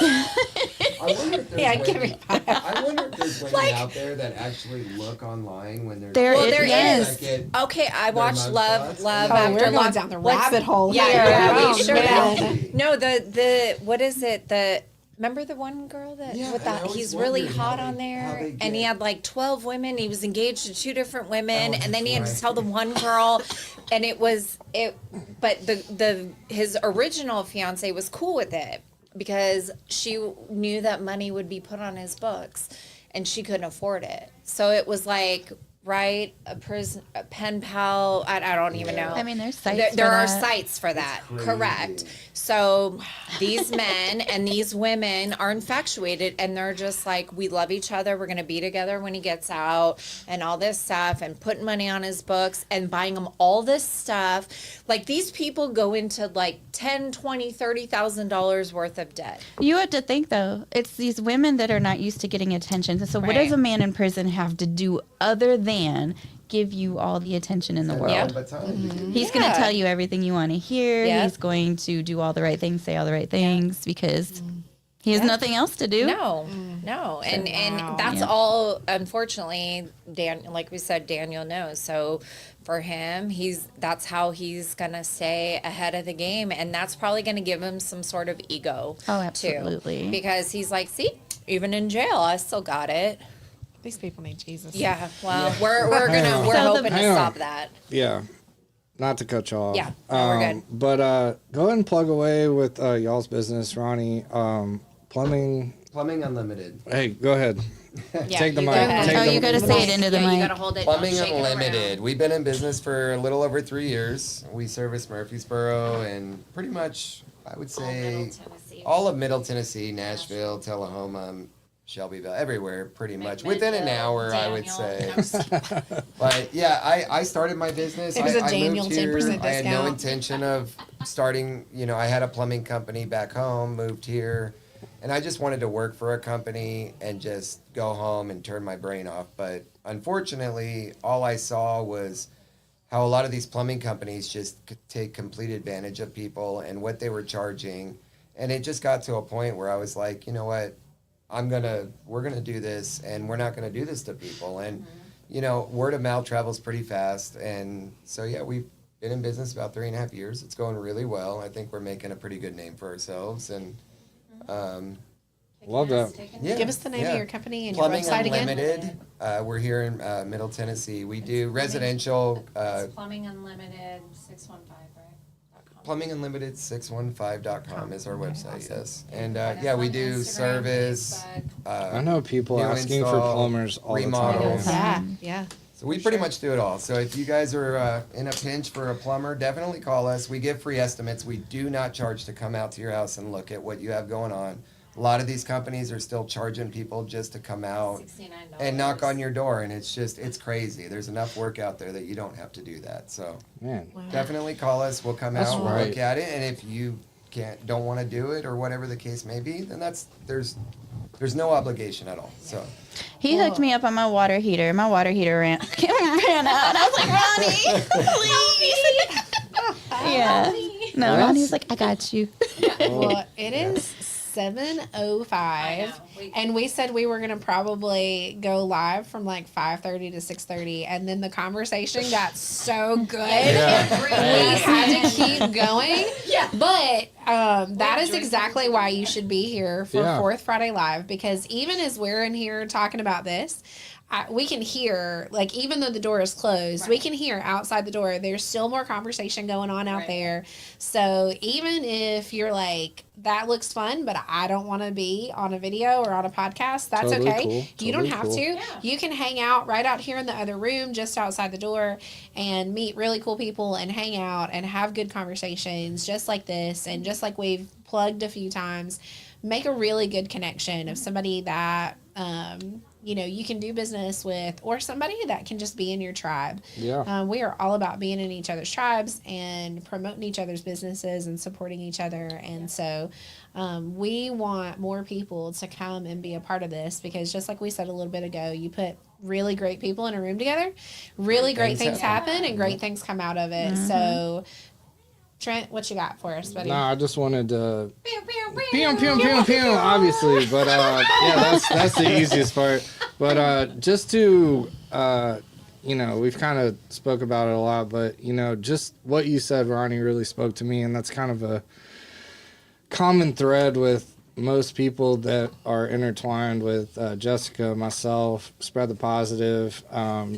I wonder if there's Yeah, give me women, I wonder if there's women out there that actually look online when they're There Well, there is. is. get Okay, I watched mug Love shots. Love Oh, after we're going Love. down the Let's- rabbit hole Yeah, here. yeah, Oh, we sure man. will. No, the what is it? The remember the one girl that Yeah, with and I that always he's really wondered hot how on they- how there, they and he get- had like 12 women. He was engaged to 2 different women, Oh, and then he had that's to tell the right. one girl, and it. But his original fiance was cool with it because she knew that money would be put on his books, and she couldn't afford it. So it was like. Right, a pen pal. I don't even know. I mean, there's sites There, for there are that. sites for that. crazy. Correct. So these men and these women are infatuated, and they're just like, we love each other. We're gonna be together when he gets out, and all this stuff, and putting money on his books and buying him all this stuff. Like these people go into like $10,000, $20,000, $30,000 worth of debt. You have to think though, it's these women that are not used to getting attention. So what Right. does a man in prison have to do other than give you all the attention in the Send world? them a baton, dude. He's going Yeah. to tell you everything you want to hear. Yep. He's going to do all the right things, say all the right things because he has nothing else to do. No, no, and Wow. that's Yeah. all. Unfortunately, like we said, Daniel knows. So for him, that's how he's gonna stay ahead of the game, and that's probably gonna give him some sort of ego. Oh, absolutely. Too, because he's like, see, even in jail, I still got it. These people need Jesus. Yeah. Well, we're on. we're So the- hoping to Hang on. stop that. Yeah. Not to cut you off. Yeah, no, we're good. But go ahead and plug away with y'all's business, Ronnie. Plumbing. Plumbing Unlimited. Hey, go ahead. Yeah, Take the you mic. go ahead. Take Oh, the you got to say it into the Yeah, you mic. gotta hold it. Plumbing don't shake it Unlimited. around. We've been in business for a little over 3 years. We service Murfreesboro and pretty much, I would say, all of Middle Tennessee, Nashville, Tullahoma, Shelbyville, everywhere, pretty much. Within an hour, I would say. But yeah, I started my business. There's a I Daniel moved here. 10% I had no discount. intention of starting, I had a plumbing company back home, moved here. And I just wanted to work for a company and just go home and turn my brain off. But unfortunately, all I saw was how a lot of these plumbing companies just take complete advantage of people and what they were charging. And it just got to a point where I was like, you know what? We're gonna do this, and we're not gonna do this to people. And word of mouth travels pretty fast. And so yeah, we've been in business about 3.5 years. It's going really well. I think we're making a pretty good name for ourselves. And Love that. yeah, Give us the name yeah. of your company and Plumbing your website again. Unlimited. We're here in Middle Tennessee. We do residential. Plumbing Unlimited 615, right? Plumbing Unlimited 615.com is our website. Yes, and yeah, we do service. I know people new asking for install, plumbers all remodels. the time. Yeah, yeah. So we pretty much do it all. So if you guys are in a pinch for a plumber, definitely call us. We give free estimates. We do not charge to come out to your house and look at what you have going on. A lot of these companies are still charging people just to come out $69. and knock on your door, and it's crazy. There's enough work out there that you don't have to do that. So Man. definitely call us. We'll come That's out, we'll right. look at it, and if you don't want to do it or whatever the case may be, then there's no obligation at all. So He hooked me up on my water heater. My water heater ran out. And I was like, Ronnie, please. Yeah. No, Well, Ronnie was like, I got you. Well, it is 7:05, and we said we were gonna probably go live from like 5:30 to 6:30, and then the conversation got so good we had to keep going. Yeah, but that is exactly why you should be here for Yeah. Fourth Friday Live, because even as we're in here talking about this, we can hear, like, even though the door is closed, we can hear outside the door. There's still more conversation going on out there. So even if you're like, that looks fun, but I don't want to be on a video or on a podcast, that's Totally okay. cool. You don't Totally have cool. to. Yeah. You can hang out right out here in the other room, just outside the door, and meet really cool people and hang out and have good conversations just like this, and just like we've plugged a few times. Make a really good connection of somebody that you can do business with, or somebody that can just be in your tribe. Yeah. We are all about being in each other's tribes and promoting each other's businesses and supporting each other. And so we want more people to come and be a part of this, because just like we said a little bit ago, you put really great people in a room together, really great things happen and great things come out of it. So Trent, what you got for us, buddy? No, I just wanted to pew, obviously, but yeah, that's the easiest part. But just to we've kind of spoke about it a lot, but just what you said, Ronnie, really spoke to me, and that's kind of a common thread with most people that are intertwined with Jessica, myself, Spread the Positive,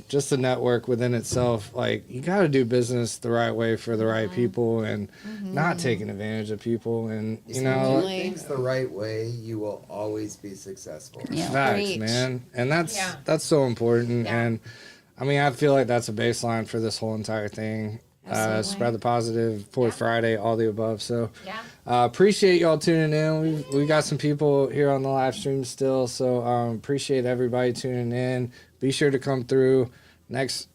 just the network within itself. Like, you got to do business the right way for the right people, and not taking advantage of people. And You do things the right way, you will always be successful. Facts, man. And that's so important. And I mean, I feel like that's a baseline for this whole entire thing. Spread the Positive, Fourth Friday, all the above. So appreciate y'all tuning in. We got some people here on the live stream still, so appreciate everybody tuning in. Be sure to come through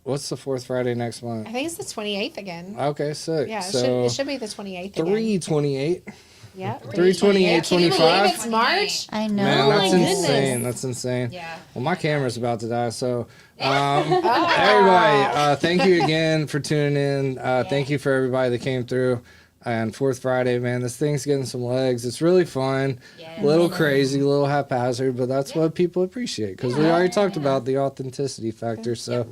what's the Fourth Friday next month? I think it's the 28th again. Okay, sick. Yeah, so it should be the 28th again. 3/28. Yeah. 3/28, Can you believe 25. it's March? I know. Man, that's my insane. goodness. That's insane. Yeah. Well, my camera's about to die, so everybody, thank you again for tuning in. Thank you for everybody that came through. And Fourth Friday, man, this thing's getting some legs. It's really fun, a little crazy, a little haphazard, but that's what people appreciate, because we already talked about the authenticity factor. So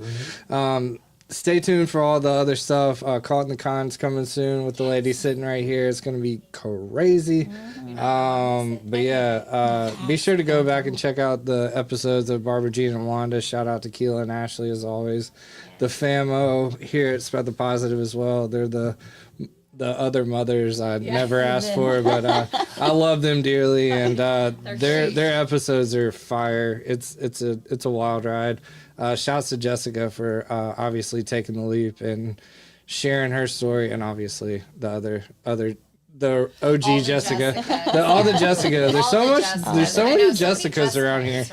stay tuned for all the other stuff. Caught in the Con's coming soon with the lady sitting right here. It's going to be crazy. But yeah, be sure to go back and check out the episodes of Barbara Jean and Wanda. Shout out to Keela and Ashley as always. The famo here at Spread the Positive as well. They're the other mothers I never asked for, but I love them dearly, and their episodes are fire. It's a wild ride. Shouts to Jessica for obviously taking the leap and sharing her story, and obviously the OG Jessica, all the Jessica. There's so many Jessicas around here.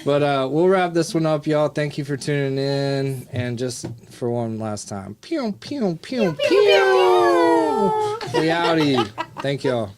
But we'll wrap this one up, y'all. Thank you for tuning in, and just for one last time, pew pew pew pew pew. We outie. Thank y'all.